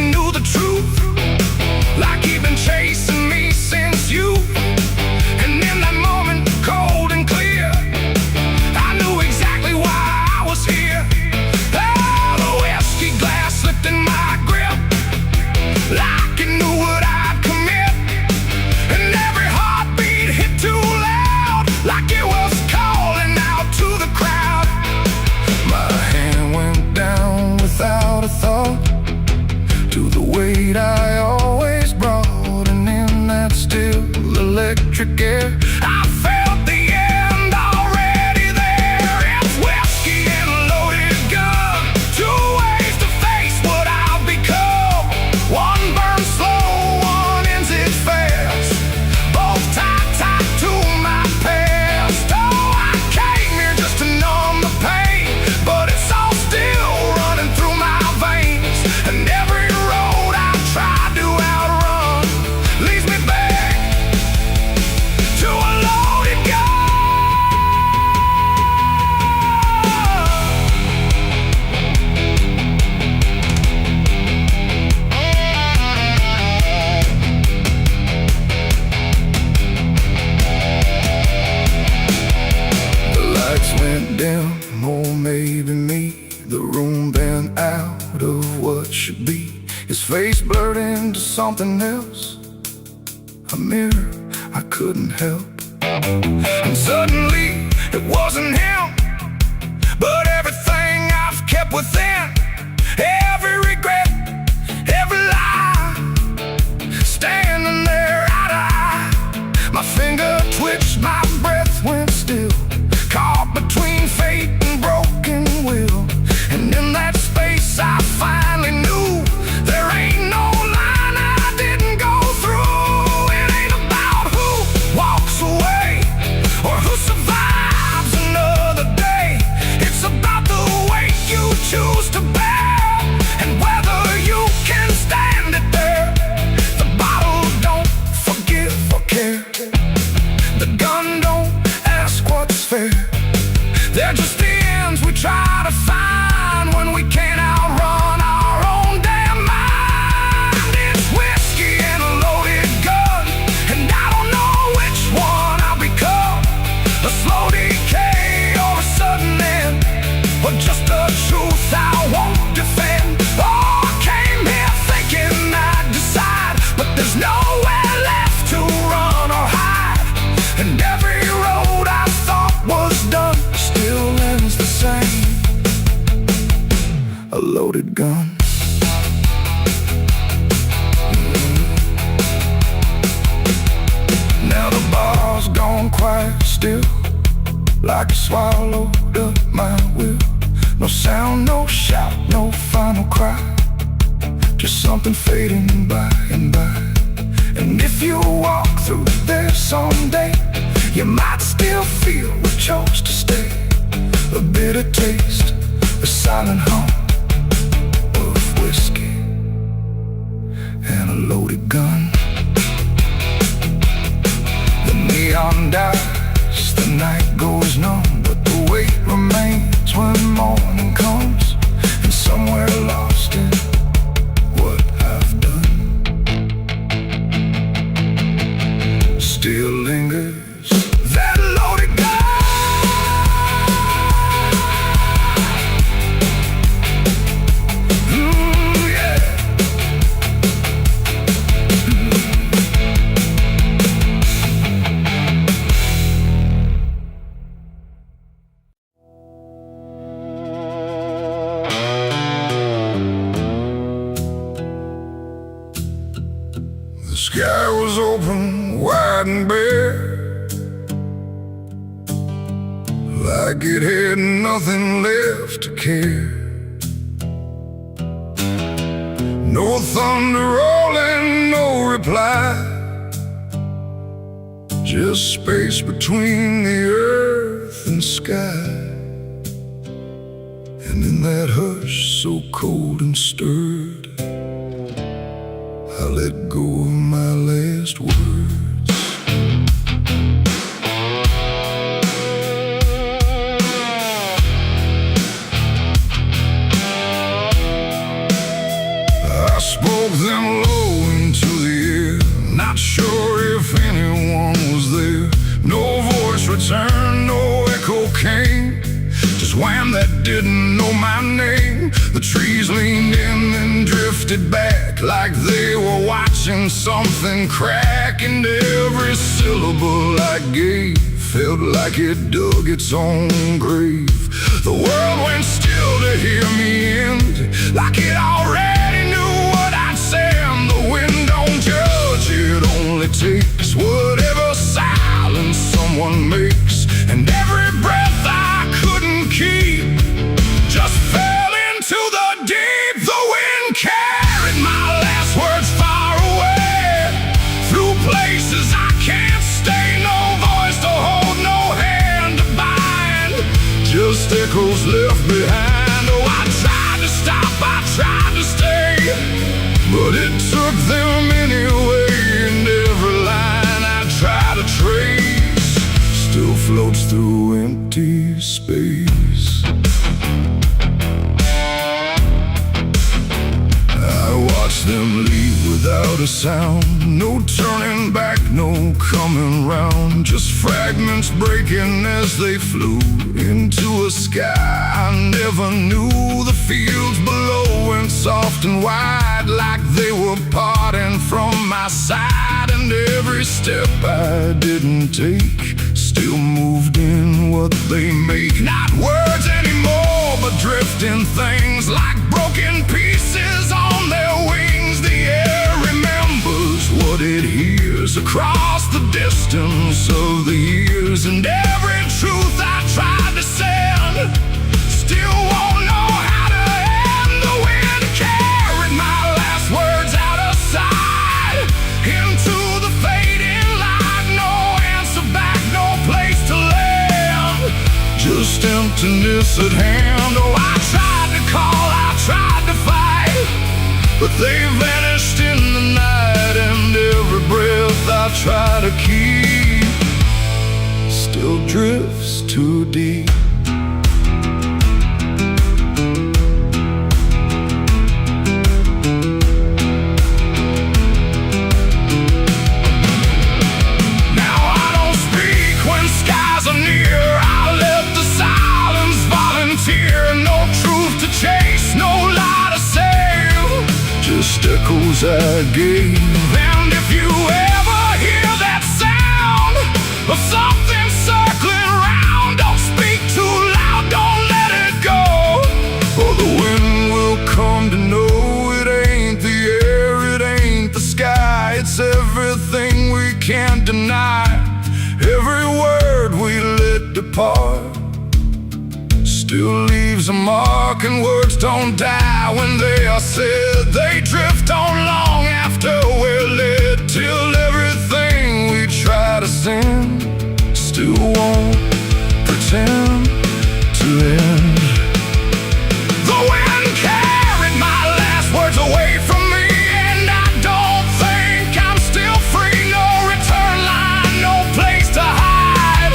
electric air. I felt the end already there. It's whiskey and a loaded gun, two ways to face what I've become. One burns slow, one ends it fast, both tied to my past. Oh, I came here just to numb the pain, but it's all still running through my veins. And every road I tried to outrun leads me back to a loaded gun. The lights went dim, or maybe me. The room bent out of what should be. His face blurred into something else, a mirror I couldn't help. And suddenly it wasn't him, but everything I've kept within. Every regret, every lie, standing there eye to eye. My finger twitched, my breath went still, caught between fate and broken will. And in that space I finally knew there ain't no line I didn't go through. It ain't about who walks away or who survives another day. It's about the weight you choose to bear and whether you can stand it there. The bottle don't forgive or care. The gun don't ask what's fair. They're just the ends we try to find when we can't outrun our own damn mind. It's whiskey and a loaded gun, and I don't know which one I'll become. A slow decay or a sudden end, or just the truth I won't defend. Oh, I came here thinking I'd decide, but there's nowhere left to run or hide. And every road I thought was done still ends the same, a loaded gun. Now the bar's gone quiet still, like it swallowed up my will. No sound, no shout, no final cry, just something fading by and by. And if you walk through there someday, you might still feel we chose to stay. A bitter taste, a silent hum of whiskey and a loaded gun. The neon dies, the night goes numb, but the weight remains when morning comes. And somewhere lost in what I've done still lingers that loaded gun. The sky was open, wide and bare, like it had nothing left to care. No thunder rolling, no reply, just space between the earth and sky. And in that hush so cold and stirred, I let go of my last words. I spoke them low into the air, not sure if anyone was there. No voice returned, no echo came, just wham that didn't know my name. The trees leaned in and drifted back like they were watching something crack. And every syllable I gave felt like it dug its own grave. The world went still to hear me end, like it already knew what I'd say. And the wind don't judge, it only takes whatever but it took them anyway. And every line I try to trace still floats through empty space. I watch them leave without a sound. No turning back, no coming round. Just fragments breaking as they flew into a sky I never knew. The fields below went soft and wide, like they were parting from my side. And every step I didn't take still moved in what they make. Not words anymore, but drifting things, like broken pieces on their wings. The air remembers what it hears across the distance of the years. And every truth I tried to send still won't know how to end. The wind carried my last words out of sight into the fading light. No answer back, no place to land, just emptiness at hand. Oh, I tried to call, I tried to fight, but they vanished in the night. And every breath I try to keep still drifts too deep. Now I don't speak when skies are near. I let the silence volunteer. No truth to chase, no lie to save, just echoes I gave. And if you ever hear that sound of something circling round, don't speak too loud, don't let it go, or the wind will come to know it ain't the air, it ain't the sky. It's everything we can't deny. Every word we let depart still leaves a mark. And words don't die when they are said. They drift on long after we're lit, till everything we try to send still won't pretend to end. The wind carried my last words away from me, and I don't think I'm still free. No return line, no place to hide,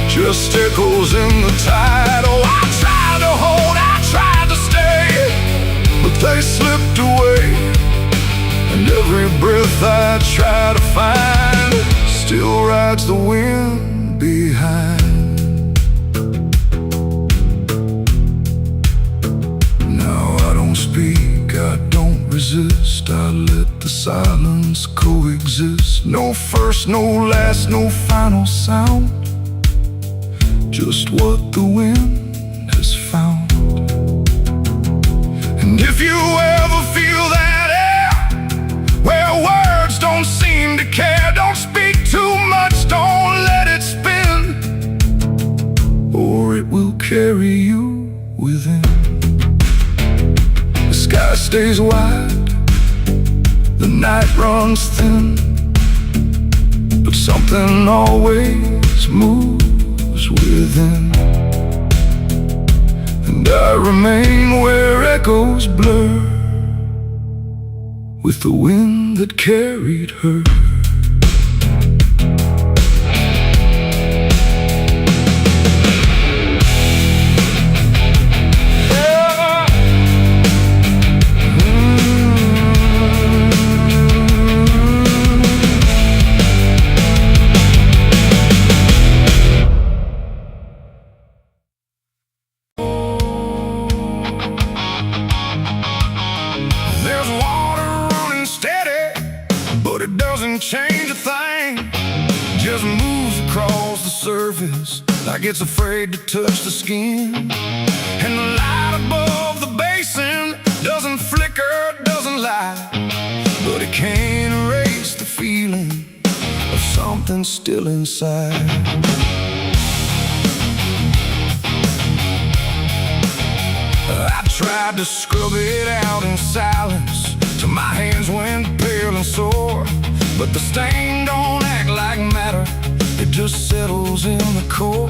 just echoes in the tide. Oh, I tried to hold, I tried to stay, but they slipped away. And every breath I try to find still rides the wind behind. Now I don't speak, I don't resist. I let the silence coexist. No first, no last, no final sound, just what the wind has found. And if you ever feel that air where words don't seem to care, don't speak too much, don't let it spin, or it will carry you within. The sky stays wide, the night runs thin, but something always moves within. And I remain where echoes blur with the wind that carried her. Change a thing, just moves across the surface like it's afraid to touch the skin. And the light above the basin doesn't flicker, doesn't lie, but it can't erase the feeling of something still inside. I tried to scrub it out in silence till my hands went pale and sore, but the stain don't act like matter, it just settles in the core.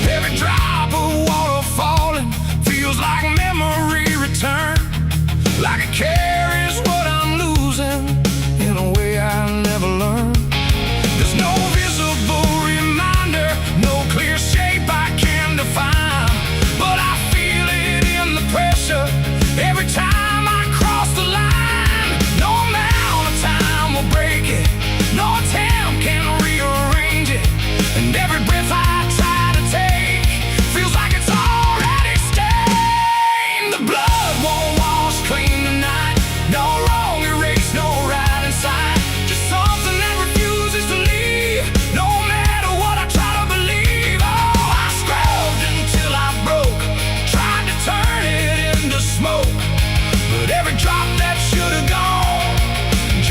Every drop of water falling feels like memory return, like it carries what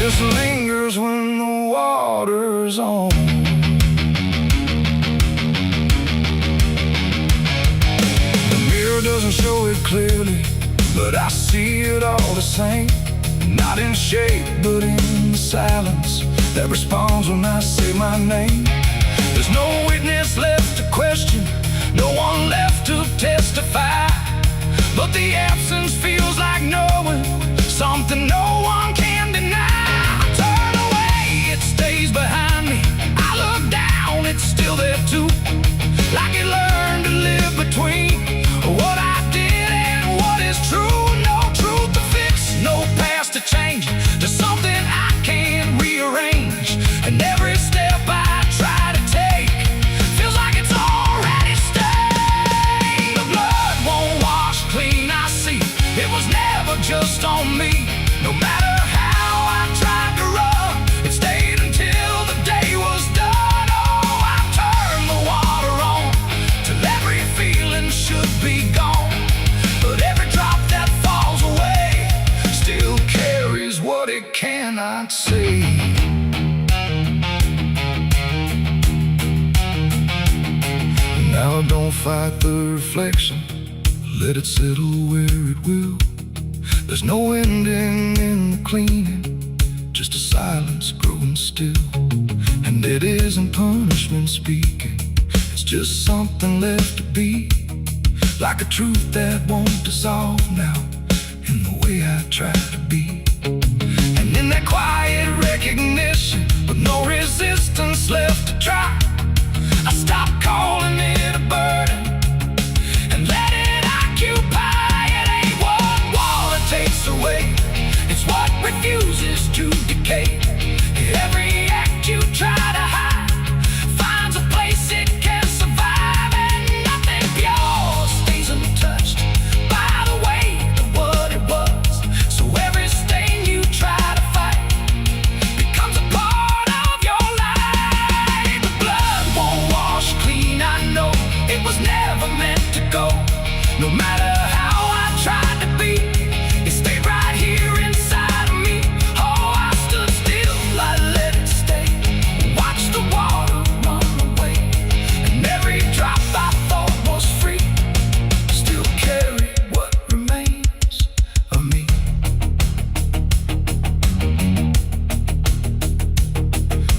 just lingers when the water's on. The mirror doesn't show it clearly, but I see it all the same. Not in shape, but in the silence that responds when I say my name. There's no witness left to question, no one left to testify, but the absence feels like knowing something no one can deny. I turn away, it stays behind me. I look down, it's still there too, like it learned to live between what I did and what is true. No truth to fix, no past to change. There's something I can't rearrange, and every step I try to take feels like it's already stained. The blood won't wash clean, I see. It was never just on me. No matter how I tried to run, it stayed until the day was done. Oh, I turned the water on till every feeling should be gone, but every drop that falls away still carries what it cannot see. Now don't fight the reflection, let it settle where it will. There's no ending in the cleaning, just a silence growing still. And it isn't punishment speaking, it's just something left to be, like a truth that won't dissolve now in the way I try to be. And in that quiet recognition, with no resistance left to try, I stop calling it a burden and let it occupy. It ain't what wall it takes away, it's what refuses to decay. Every act you try to hide finds a place it can survive, and nothing pure stays untouched by the weight of what it was. So every stain you try to fight becomes a part of your life. The blood won't wash clean, I know. It was never meant to go. No matter how I tried to be, it stayed right here inside of me. Oh, I stood still, I let it stay. Watched the water run away, and every drop I thought was free still carried what remains of me.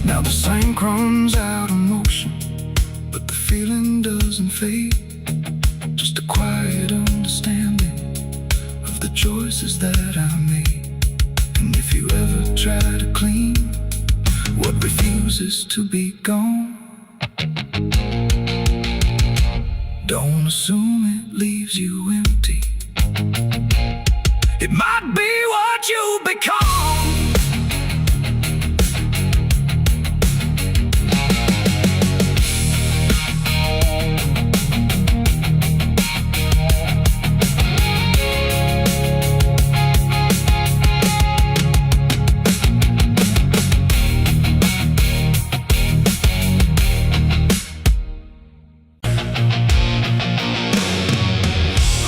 Now the same runs out of motion, but the feeling doesn't fade. Just a quiet understanding of the choices that I made. And if you ever try to clean what refuses to be gone, don't assume it leaves you empty. It might be what you become.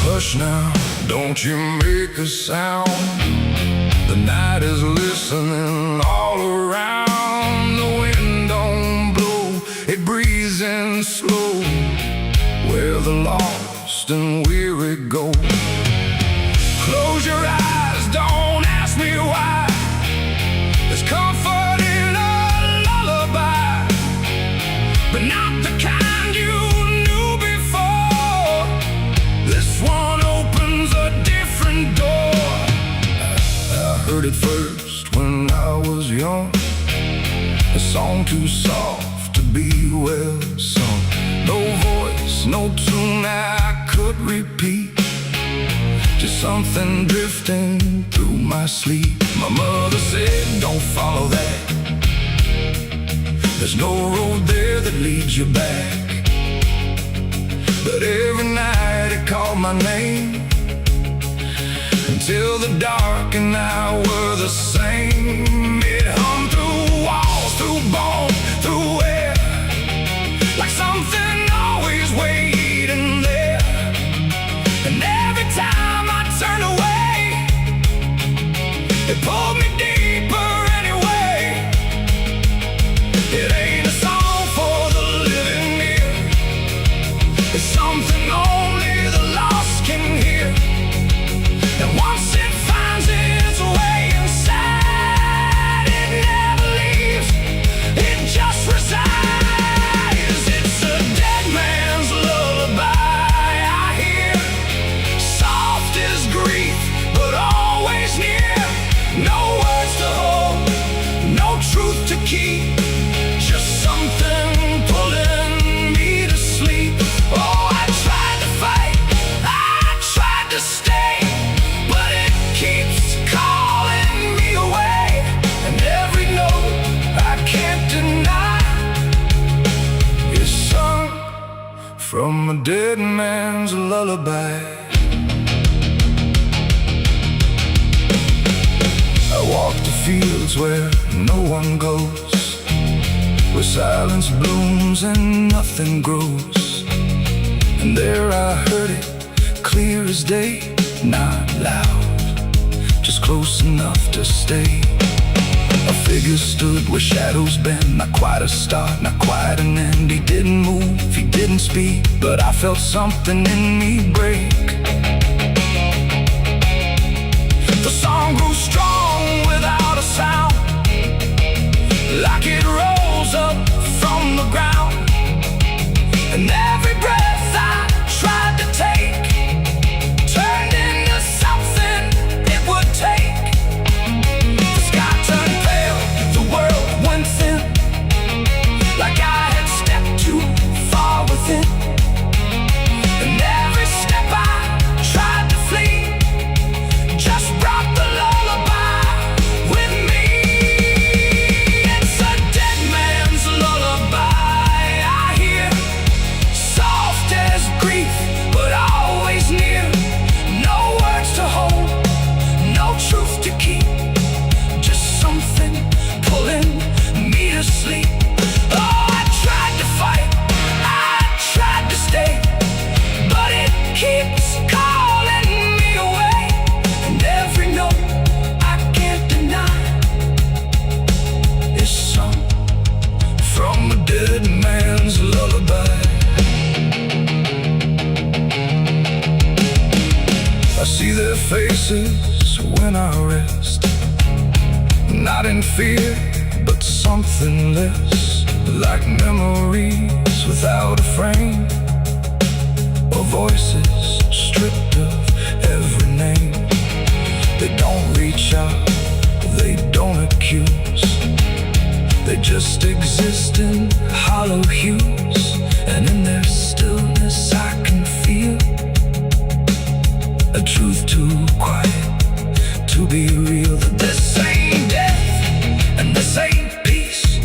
Hush now, don't you make a sound. The night is listening all around. The wind don't blow, it breathes in slow, where the lost and weary go. Close your eyes, don't ask me why. There's comfort in a lullaby, but not the kind you knew before. This one opens a different door. I heard it first when I was young, a song too soft to be well sung. No voice, no tune I could repeat, just something drifting through my sleep. My mother said, don't follow that, there's no road there that leads you back. But every night it called my name, until the dark and I were the same. It hummed through walls, through bone, through air, like something always waiting there. And every time I turned away, it pulled me deeper anyway. dead man's lullaby. I walk the fields where no one goes, where silence blooms and nothing grows. And there I heard it, clear as day, not loud, just close enough to stay. A figure stood where shadows bend, not quite a start, not quite an end. He didn't move, he didn't speak, but I felt something in me break. The song grew strong without a sound, like it rose up from the ground. And every breath I tried to take turned into something it would take. The sky turned pale, the world went thin, like I had stepped too far within. And every step I tried to flee just brought the lullaby with me. It's a dead man's lullaby I hear, soft as grief, but always near. No words to hold, no truth to keep, just something pulling me to sleep. Oh, I tried to fight, I tried to stay, but it keeps calling me away. And every note I can't deny is sung from a dead man's lullaby. I see their faces when I rest, not in fear, but something less, like memories without a frame, or voices stripped of every name. They don't reach out, they don't accuse, they just exist in hollow hues. And in their stillness I can feel a truth too quiet to be real. That this ain't death and this ain't peace,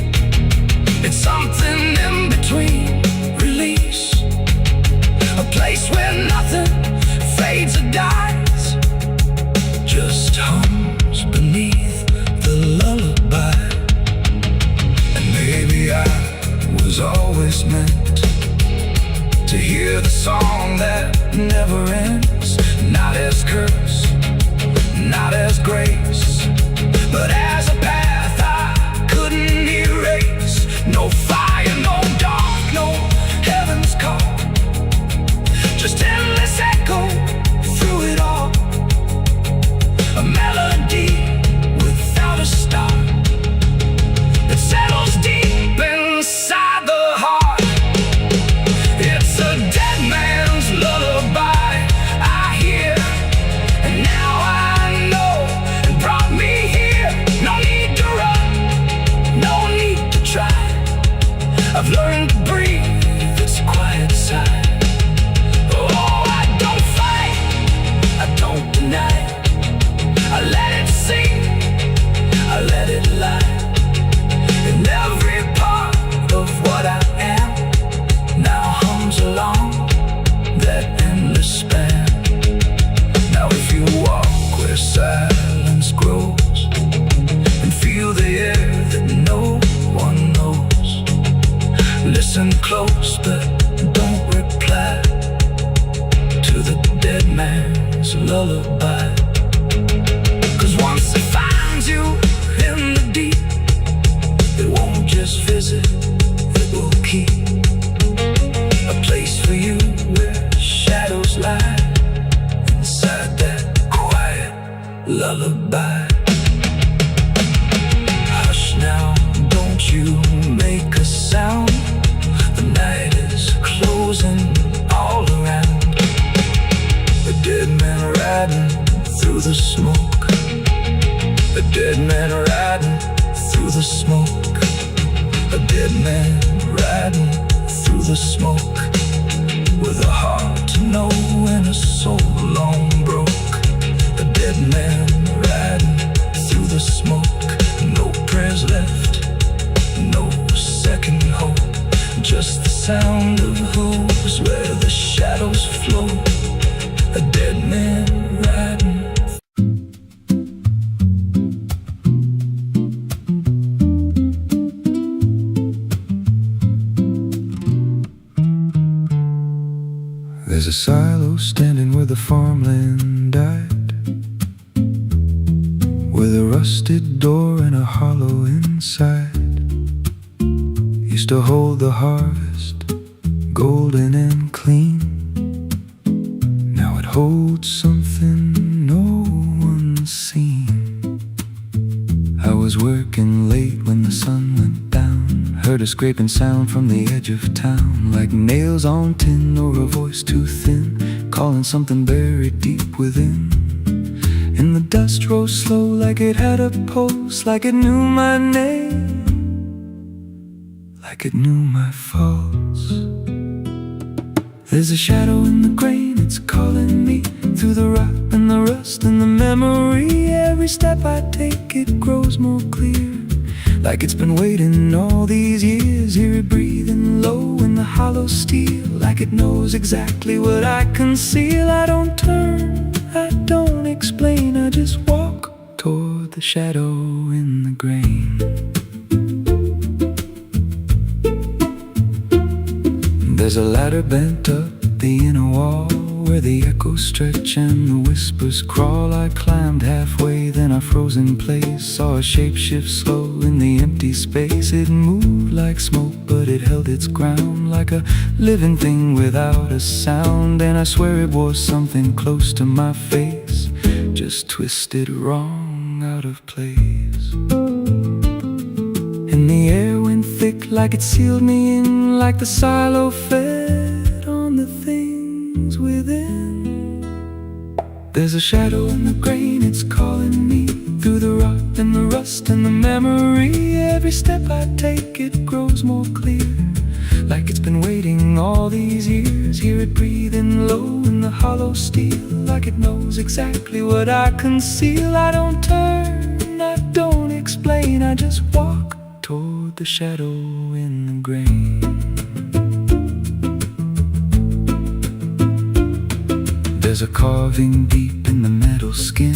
it's something in between. Release, a place where nothing fades or dies, just hums beneath the lullaby. And maybe I was always meant to hear the song that never ends, not as curse, not as grace, but as a path I couldn't erase. No fire, no dark, no heaven's call, just endless echo through it all. A melody without a start that settles deep inside the heart. It's a dead man's lullaby I hear, and now I know it brought me here. No need to run, no need to try, I've learned to breathe this quiet sigh. Oh, I don't fight, I don't deny, I let it sing, I let it lie. And every part of what I am now hums along that endless span. Now if you walk where silence grows and feel the air that no one knows, listen close but don't reply to the dead man's lullaby. 'Cause once it finds you in the deep, it won't just visit, it will keep a place for you where shadows lie inside that quiet lullaby. Hush now, don't you make a sound, the night is closing all around. A dead man riding through the smoke, a dead man riding through the smoke, a dead man riding through the smoke, with a heart to know and a soul long broke. A dead man riding through the smoke, no prayers left, no second hope, just the sound of hooves where the shadows float, a dead man riding. There's a silo standing where the farmland died, with a rusted door and a hollow inside. Used to hold the harvest, golden and clean. Now it holds something no one's seen. I was working late when the sun went down, heard a scraping sound from the edge of town, like nails on tin or a voice too thin, calling something buried deep within. And the dust rose slow like it had a pulse, like it knew my name, like it knew my faults. There's a shadow in the grain, it's calling me through the rot and the rust and the memory. Every step I take, it grows more clear, like it's been waiting all these years. Hear it breathing low in the hollow steel, like it knows exactly what I conceal. I don't turn, I don't explain, I just walk toward the shadow in the grain. There's a ladder bent up the inner wall, where the echoes stretch and the whispers crawl. I climbed halfway, then I froze in place, saw a shape shift slow in the empty space. It moved like smoke, but it held its ground, like a living thing without a sound. And I swear it was something close to my face, just twisted wrong, out of place. And the air went thick, like it sealed me in, like the silo fed on the things within. There's a shadow in the grain, it's calling me through the rot and the rust and the memory. Every step I take, it grows more clear, like it's been waiting all these years. Hear it breathing low in the hollow steel, like it knows exactly what I conceal. I don't turn, I don't explain, I just walk toward the shadow in the grain. There's a carving deep in the metal skin,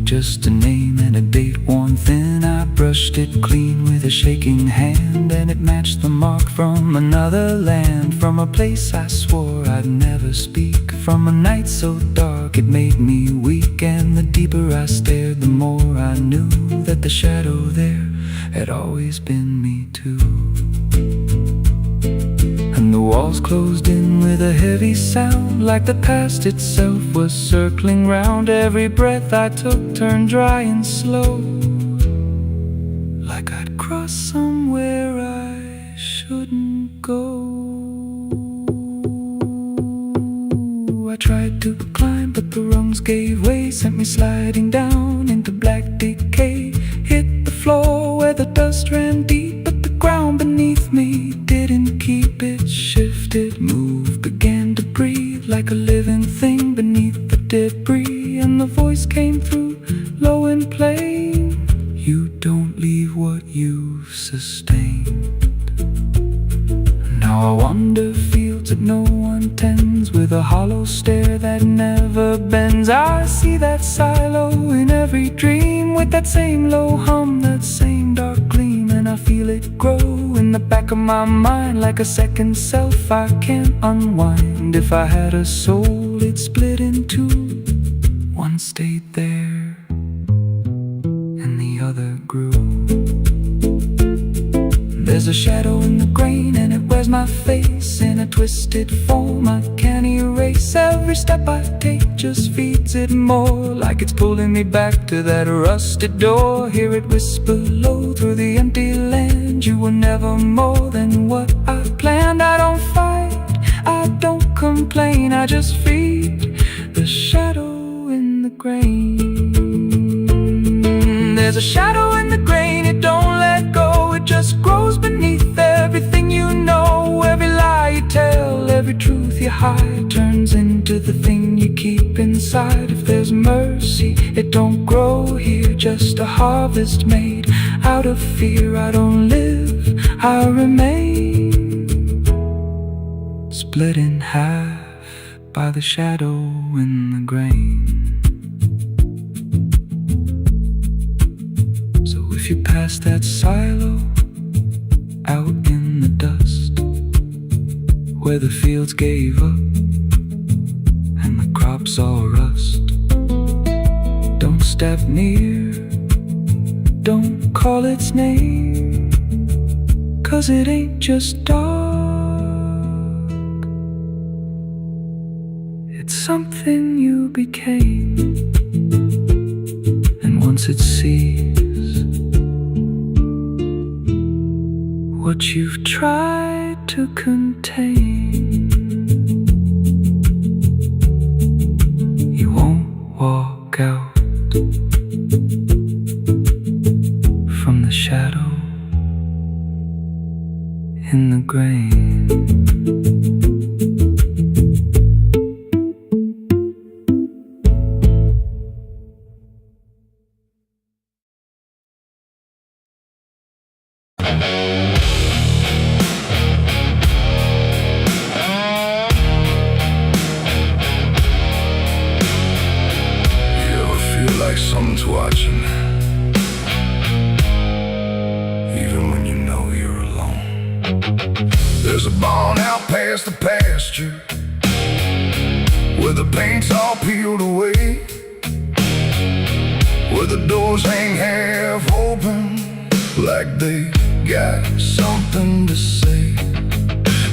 just a name and a date worn thin. I brushed it clean with a shaking hand, and it matched the mark from another land, from a place I swore I'd never speak, from a night so dark it made me weak. And the deeper I stared, the more I knew that the shadow there had always been me too. And the walls closed in with a heavy sound, like the past itself was circling round. Every breath I took turned dry and slow, like I'd crossed somewhere I shouldn't go. I tried to climb, but the rungs gave way, sent me sliding down into black decay. Hit the floor where the dust ran deep, but the ground beneath me didn't keep. It shifted, moved, began to breathe, like a living thing beneath the debris. And the voice came through, low and plain: you don't leave what you've sustained. Now I wander fields that no one tends, with a hollow stare that never bends. I see that silo in every dream, with that same low hum, that same dark gleam. And I feel it grow in the back of my mind, like a second self I can't unwind. If I had a soul, it'd split in two. One stayed there, and the other grew. There's a shadow in the grain, and it wears my face in a twisted form I can't erase. Every step I take just feeds it more, like it's pulling me back to that rusted door. Hear it whisper low through the empty land: you were never more than what I planned. I don't fight, I don't complain, I just feed the shadow in the grain. There's a shadow in the grain, it don't let go, it just grows beneath everything you know. Every lie you tell, every truth you hide, turns into the thing you keep inside. If there's mercy, it don't grow here, just a harvest made out of fear. I don't live, I remain, split in half. by the shadow in the grain. So if you pass that silo out in the dust, where the fields gave up and the crops all rust, don't step near, don't call its name, 'cause it ain't just dark, it's something you became. And once it sees what you've tried to contain, you won't walk out from the shadow in the grain. Like someone's watching, even when you know you're alone. There's a barn out past the pasture, where the paint's all peeled away, where the doors hang half open, like they got something to say.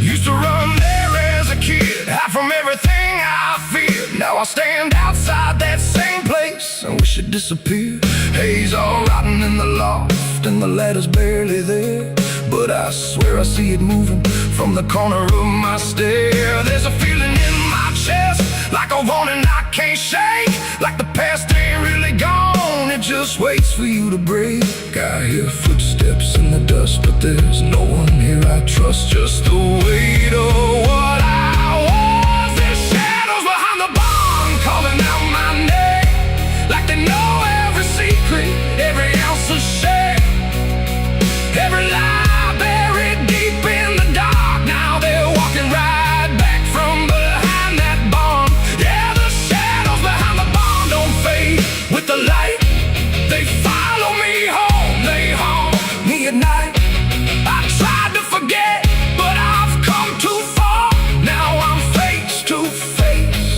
Used to run there as a kid, hide from everything I feared. Now I stand outside that same place and wish it disappeared. Haze all rotten in the loft and the ladder's barely there, but I swear I see it moving from the corner of my stair. There's a feeling in my chest, like a warning I can't shake, like the past ain't really gone, it just waits for you to break. I hear footsteps in the dust, but there's no one here I trust, just the weight of what I was. There's shadows behind the barn calling out my name, like they know every secret, every ounce of shame, every lie buried deep in the dark. Now they're walking right back from behind that barn. Yeah, the shadows behind the barn don't fade with the light. They follow me home, they haunt me at night. I tried to forget, but I've come too far. Now I'm face to face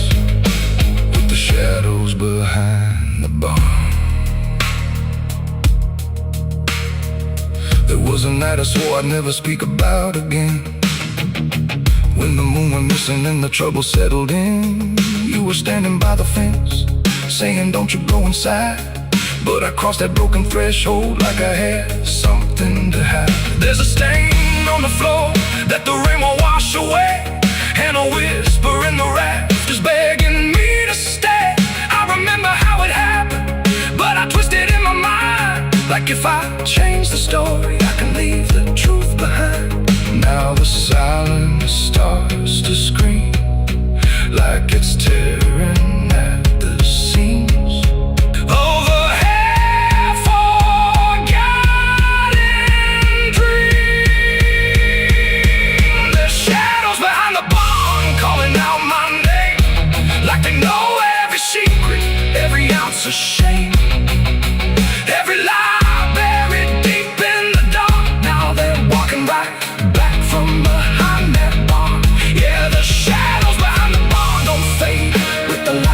with the shadows behind the barn. There was a night I swore I'd never speak about again, when the moon went missing and the trouble settled in. You were standing by the fence, saying don't you go inside, but I crossed that broken threshold like I had something to hide. There's a stain on the floor that the rain will wash away, and a whisper in the rafters begging me to stay. I remember how it happened, but I twisted in my mind, like if I change the story, I can leave the truth behind. Now the silence starts to scream, like it's tearing at the seams. Over half-forgotten dreams. There's shadows behind the barn calling out my name, like they know every secret, every ounce of shame, every lie buried deep in the dark. Now they're walking right back from behind that barn. Yeah, the shadows behind the barn don't fade with the light.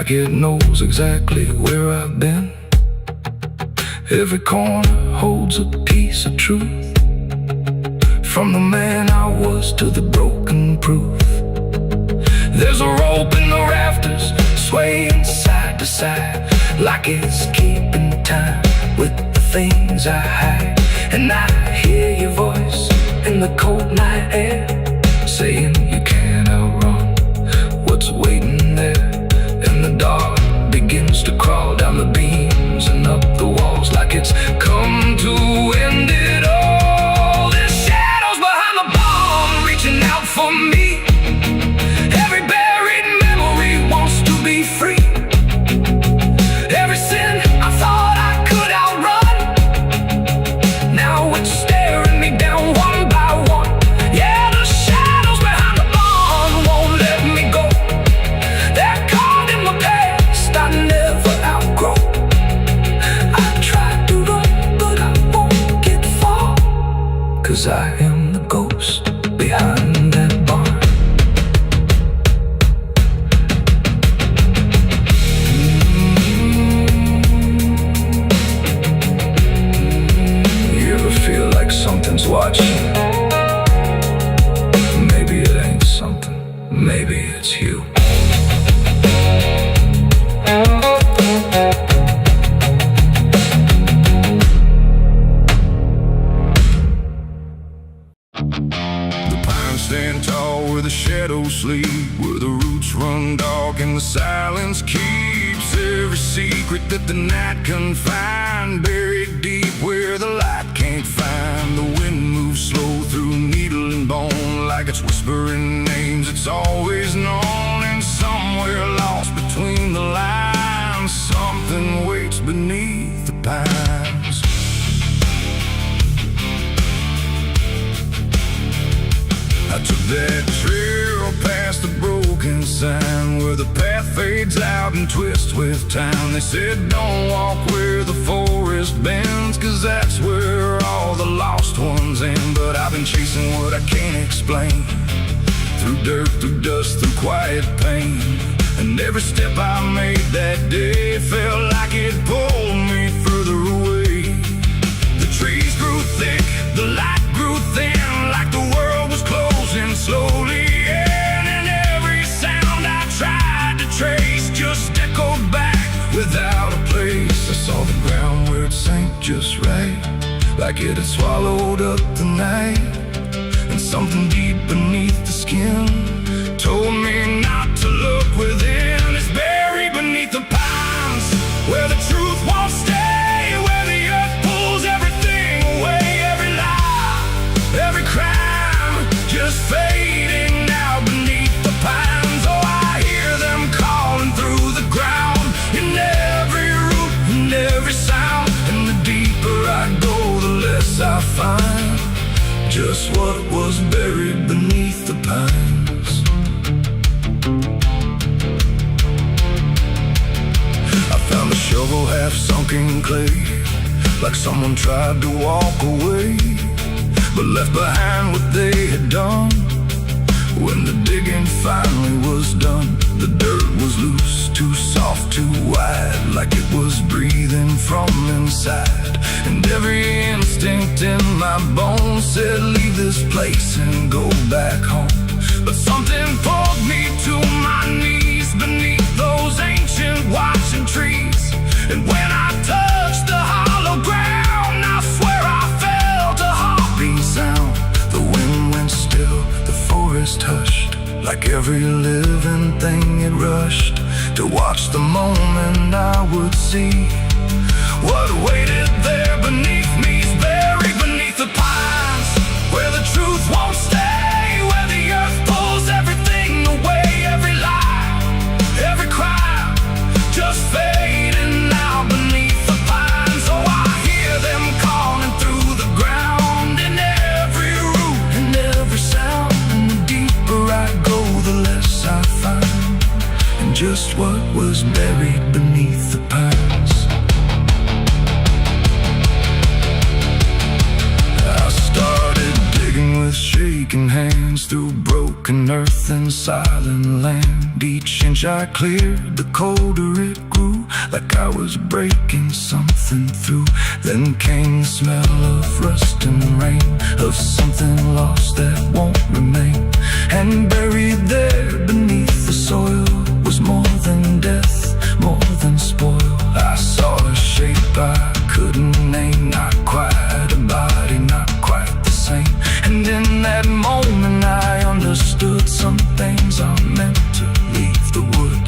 like it knows exactly where I've been. Every corner holds a piece of truth, from the man I was to the broken proof. There's a rope in the rafters, swaying side to side, like it's keeping time with the things I hide. And I hear your voice in the cold night air, saying you can't outrun what's waiting there. And the dark begins to crawl down the beams and up the walls, like it's come to end it all. There's shadows behind the bomb, reaching out for me. Every buried memory wants to be free. Every sin I thought I could outrun, now it's staring me down one by one. Yeah, the shadows behind the bomb won't let me go. They're caught in the past I never outgrow. I tried to run, but I won't get far, 'cause I am the ghost behind that barn. You ever feel like something's watching? Maybe it ain't something, maybe it's you. The pines stand tall where the shadows sleep, where the roots run dark and the silence keeps every secret that the night can find, buried deep where the light can't find. The wind moves slow through needle and bone, like it's whispering names it's always known. And somewhere lost between the lines, something waits beneath the pines. I took that trail past the broken sign, where the path fades out and twists with time. They said don't walk where the forest bends, 'cause that's where all the lost ones end. But I've been chasing what I can't explain, through dirt, through dust, through quiet pain. And every step I made that day felt like it pulled me further away. The trees grew thick, the light grew thin, like the world was closing slowly in. And every sound I tried to trace just echoed back without a place. I saw the ground where it sank just right, like it had swallowed up the night. And something deep beneath the skin told me not to look within. It's buried beneath the pines, where the truth won't stay, where the earth pulls everything away. Every lie, every crime, just fading now beneath the pines. Oh, I hear them calling through the ground, in every root and every sound. And the deeper I go, the less I find just what was buried beneath the pines. I found a shovel half sunk in clay, like someone tried to walk away, but left behind what they had done. When the digging finally was done, the dirt was loose, too soft, too wide, like it was breathing from inside. And every instinct in my bones said leave this place and go back home. But something pulled me to my knees beneath those ancient watching trees. And when I touched the hollow ground, I swear I felt a heartbeat sound. The wind went still, the forest hushed, like every living thing it rushed to watch the moment I would see what waited there beneath me. Is buried beneath the pines, where the truth won't stay, where the earth pulls everything away. Every lie, every crime, just fading now beneath the pines. Oh, I hear them calling through the ground, in every root and every sound. And the deeper I go, the less I find, and just what was buried beneath the pines. I started digging with shaky aching hands through broken earth and silent land. Each inch I cleared, the colder it grew, like I was breaking something through. Then came the smell of rust and rain, of something lost that won't remain. And buried there beneath the soil was more than death, more than spoil. I saw a shape I couldn't name, not quite a body, not quite the same. And in that moment I understood some things are meant to leave the wood.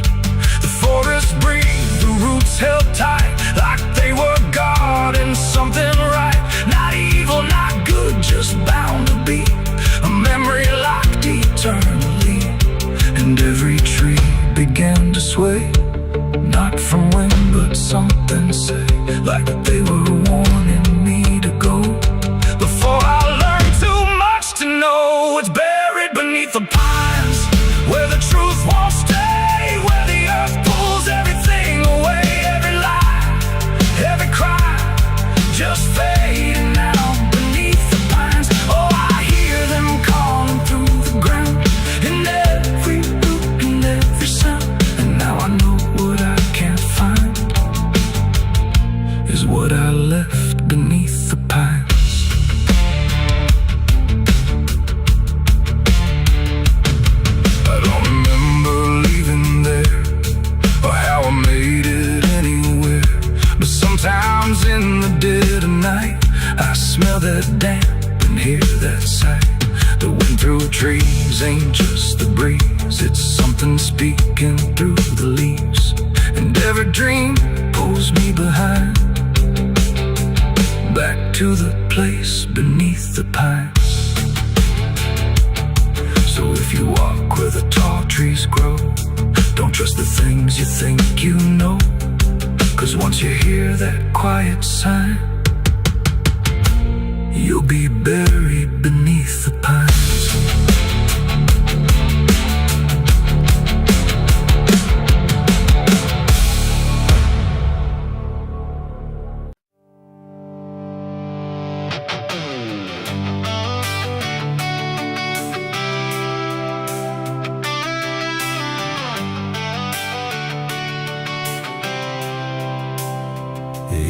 The forest breathed, the roots held tight, like they were guarding something right. Not evil, not good, just bound to be a memory locked eternally. And every tree began to sway, not from wind but something say, like they were warning me to go. Before I learned too much to know, it's buried beneath the pines, where the truth won't stay, where the earth pulls everything away. Every lie, every cry, just fading out beneath the pines. Oh, I hear them calling through the ground, in every root and every sound. And now I know what I can't find is what I left beneath the pines. I don't remember leaving there, or how I made it anywhere. But sometimes in the dead of night, I smell that damp and hear that sight. The wind through trees ain't just the breeze, it's something speaking through the leaves. And every dream pulls me behind, back to the place beneath the pines. So if you walk where the tall trees grow, don't trust the things you think you know. 'Cause once you hear that quiet sign, you'll be buried beneath the pines.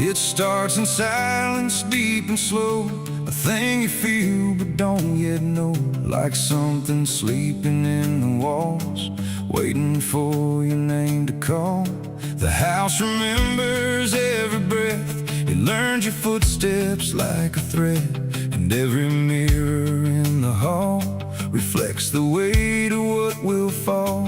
It starts in silence, deep and slow, a thing you feel but don't yet know. Like something sleeping in the walls, waiting for your name to call. The house remembers every breath, it learns your footsteps like a thread. And every mirror in the hall reflects the weight of what will fall.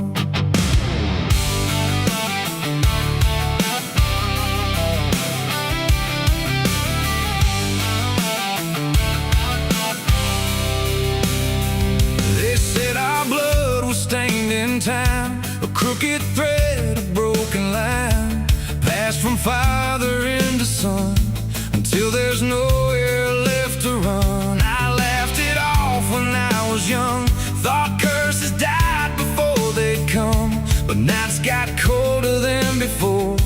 Stained in time, a crooked thread, a broken line, passed from father into son, until there's nowhere left to run. I laughed it off when I was young, thought curses died before they'd come. But nights got colder than before,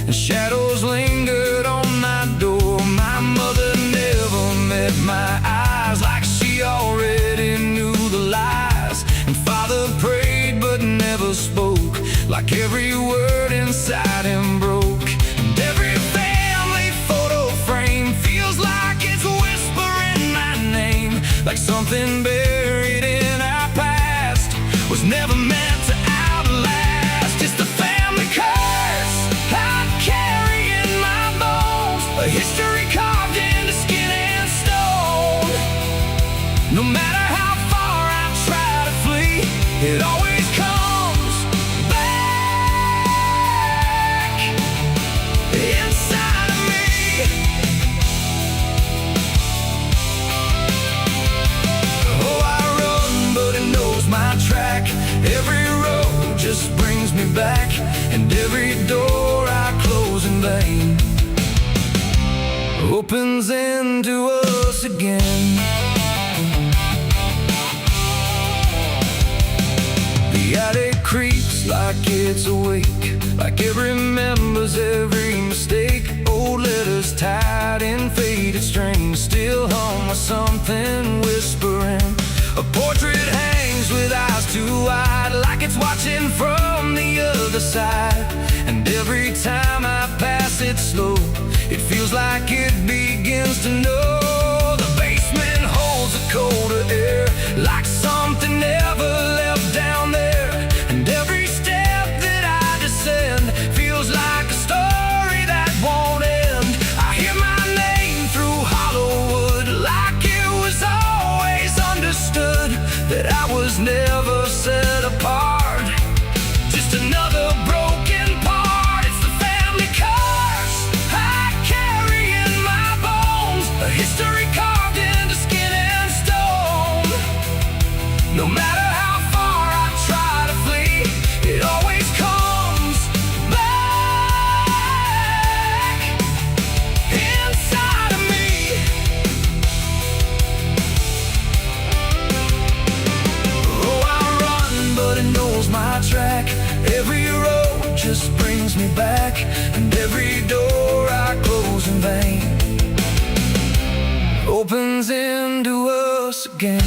and shadows lingered on my door. My mother never met my eyes, like she already knew the lies. And father prayed but never spoke, like every word inside him broke. And every family photo frame feels like it's whispering my name, like something buried in our past was never meant to outlast. It's the family curse I carry in my bones, a history carved into skin and stone. No matter how far I try to flee, it always comes back inside of me. Oh, I run, but it knows my track. Every road just brings me back, and every door I close in vain opens into us again. The attic creeps like it's awake, like it remembers every mistake. Old letters tied in faded strings, still hung with something whispering, A portrait hangs with eyes too wide, like it's watching from the other side. And every time I pass it slow, it feels like it begins to know. The basement holds a colder air, like something never left down there. And every step that I descend feels like a story that won't end. I hear my name through Hollywood, like it was always understood that I was never set apart. Just another broken part. It's the family curse I carry in my bones, a history carved into skin and stone. No matter how far I try to flee, it always comes back inside of me. Oh, I run, but it knows my track. Every road just brings me back, and every door I close in vain opens into us again.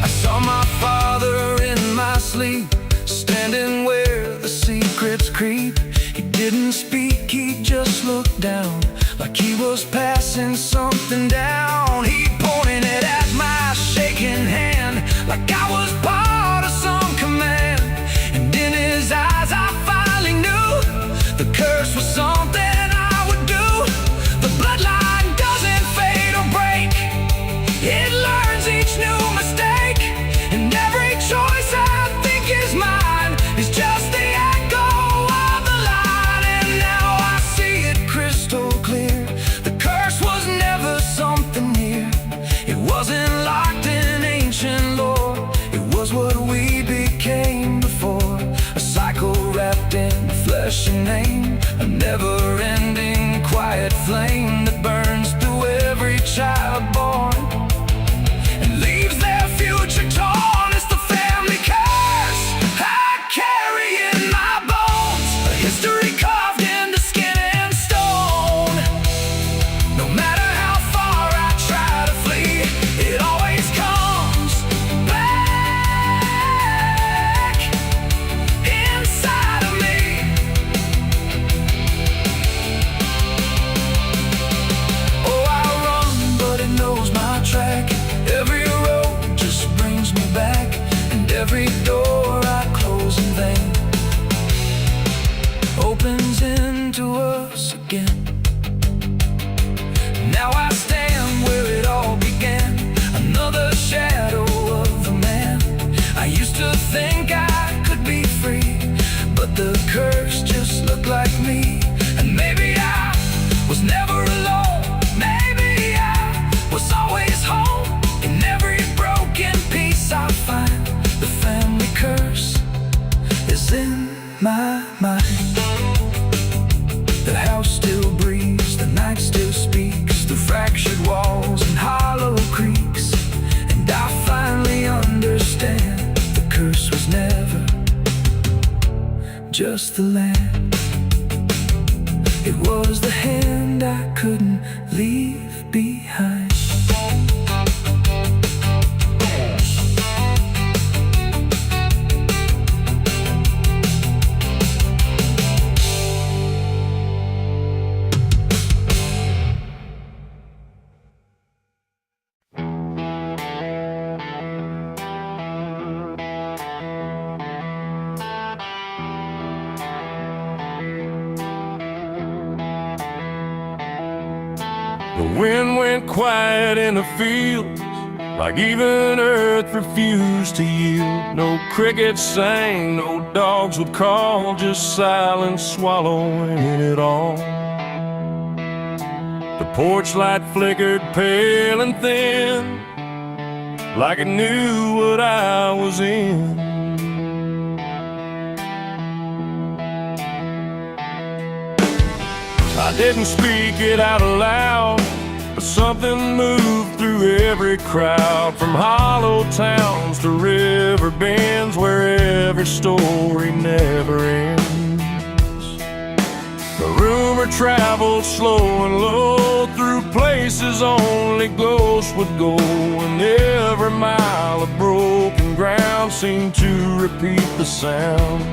I saw my father in my sleep, standing where the secrets creep. He didn't speak, he just looked down, like he was passing something down. He pointed it at my shaking hand, like I was part of some command. And in his eyes I finally knew the curse was something I would do. The bloodline doesn't fade or break, it learns each new mistake. And every choice I think is mine is just the echo of the line. And now I see it crystal clear. The curse was never something near. It wasn't locked in ancient lore. It was what we became before. A cycle wrapped in flesh and name, a never-ending quiet flame that burns through every child born and leaves their future torn. It's the family curse I carry in my bones, a history carved into skin and stone. No matter how far I try to flee, it always comes back inside of me. Oh, I run, but it knows my track. Every road just brings me back, and every door I close in vain opens into us again. Now I stand where it all began, another shadow of the man. I used to think I could be free, but the curse just looked like me. And maybe I was never alone, maybe I was always home. In every broken piece I find, the family curse is in my mind. The house still breathes, the night still speaks through fractured walls and hollow creaks. And I finally understand the curse was never just the land. It was the hand I couldn't leave behind. The wind went quiet in the fields, like even earth refused to yield. No crickets sang, no dogs would call, just silence swallowing it all. The porch light flickered pale and thin, like it knew what I was in. I didn't speak it out loud, but something moved through every crowd, from hollow towns to river bends, where every story never ends. The rumor traveled slow and low through places only ghosts would go, and every mile of broken ground seemed to repeat the sound.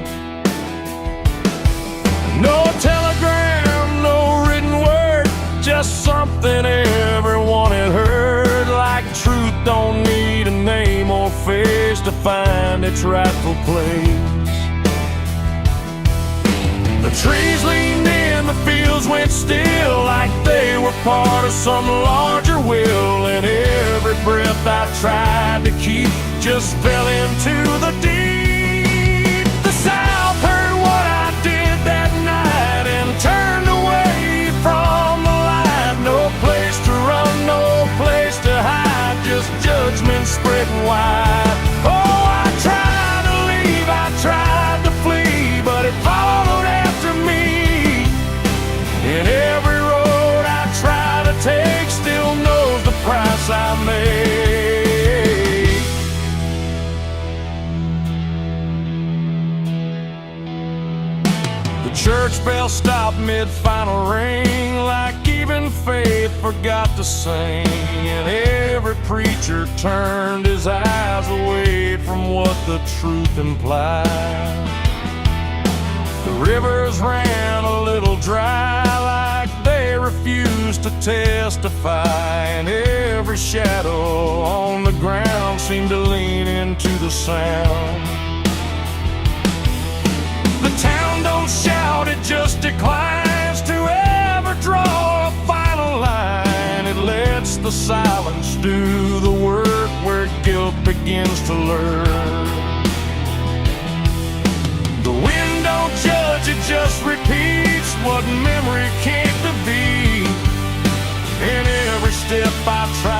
No telegram, no written word, just something everyone had heard, like truth don't need a name or face to find its rightful place. The trees leaned in, the fields went still, like they were part of some larger will, and every breath I tried to keep just fell into the deep. The South heard what I did that night and turned away from the light. No place to run, no place to hide, just judgment spreading wide. Oh, I tried to leave, I tried to flee, but it followed after me. And every road I try to take still knows the price I made. The church bell stopped mid-final ring, like even faith forgot to sing, and every preacher turned his eyes away from what the truth implied. The rivers ran a little dry, like they refused to testify, and every shadow on the ground seemed to lean into the sound. The town don't shout, it just declines to ever draw a final line. It lets the silence do the work where guilt begins to learn. The wind don't judge, it just repeats what memory came to be. And every step I try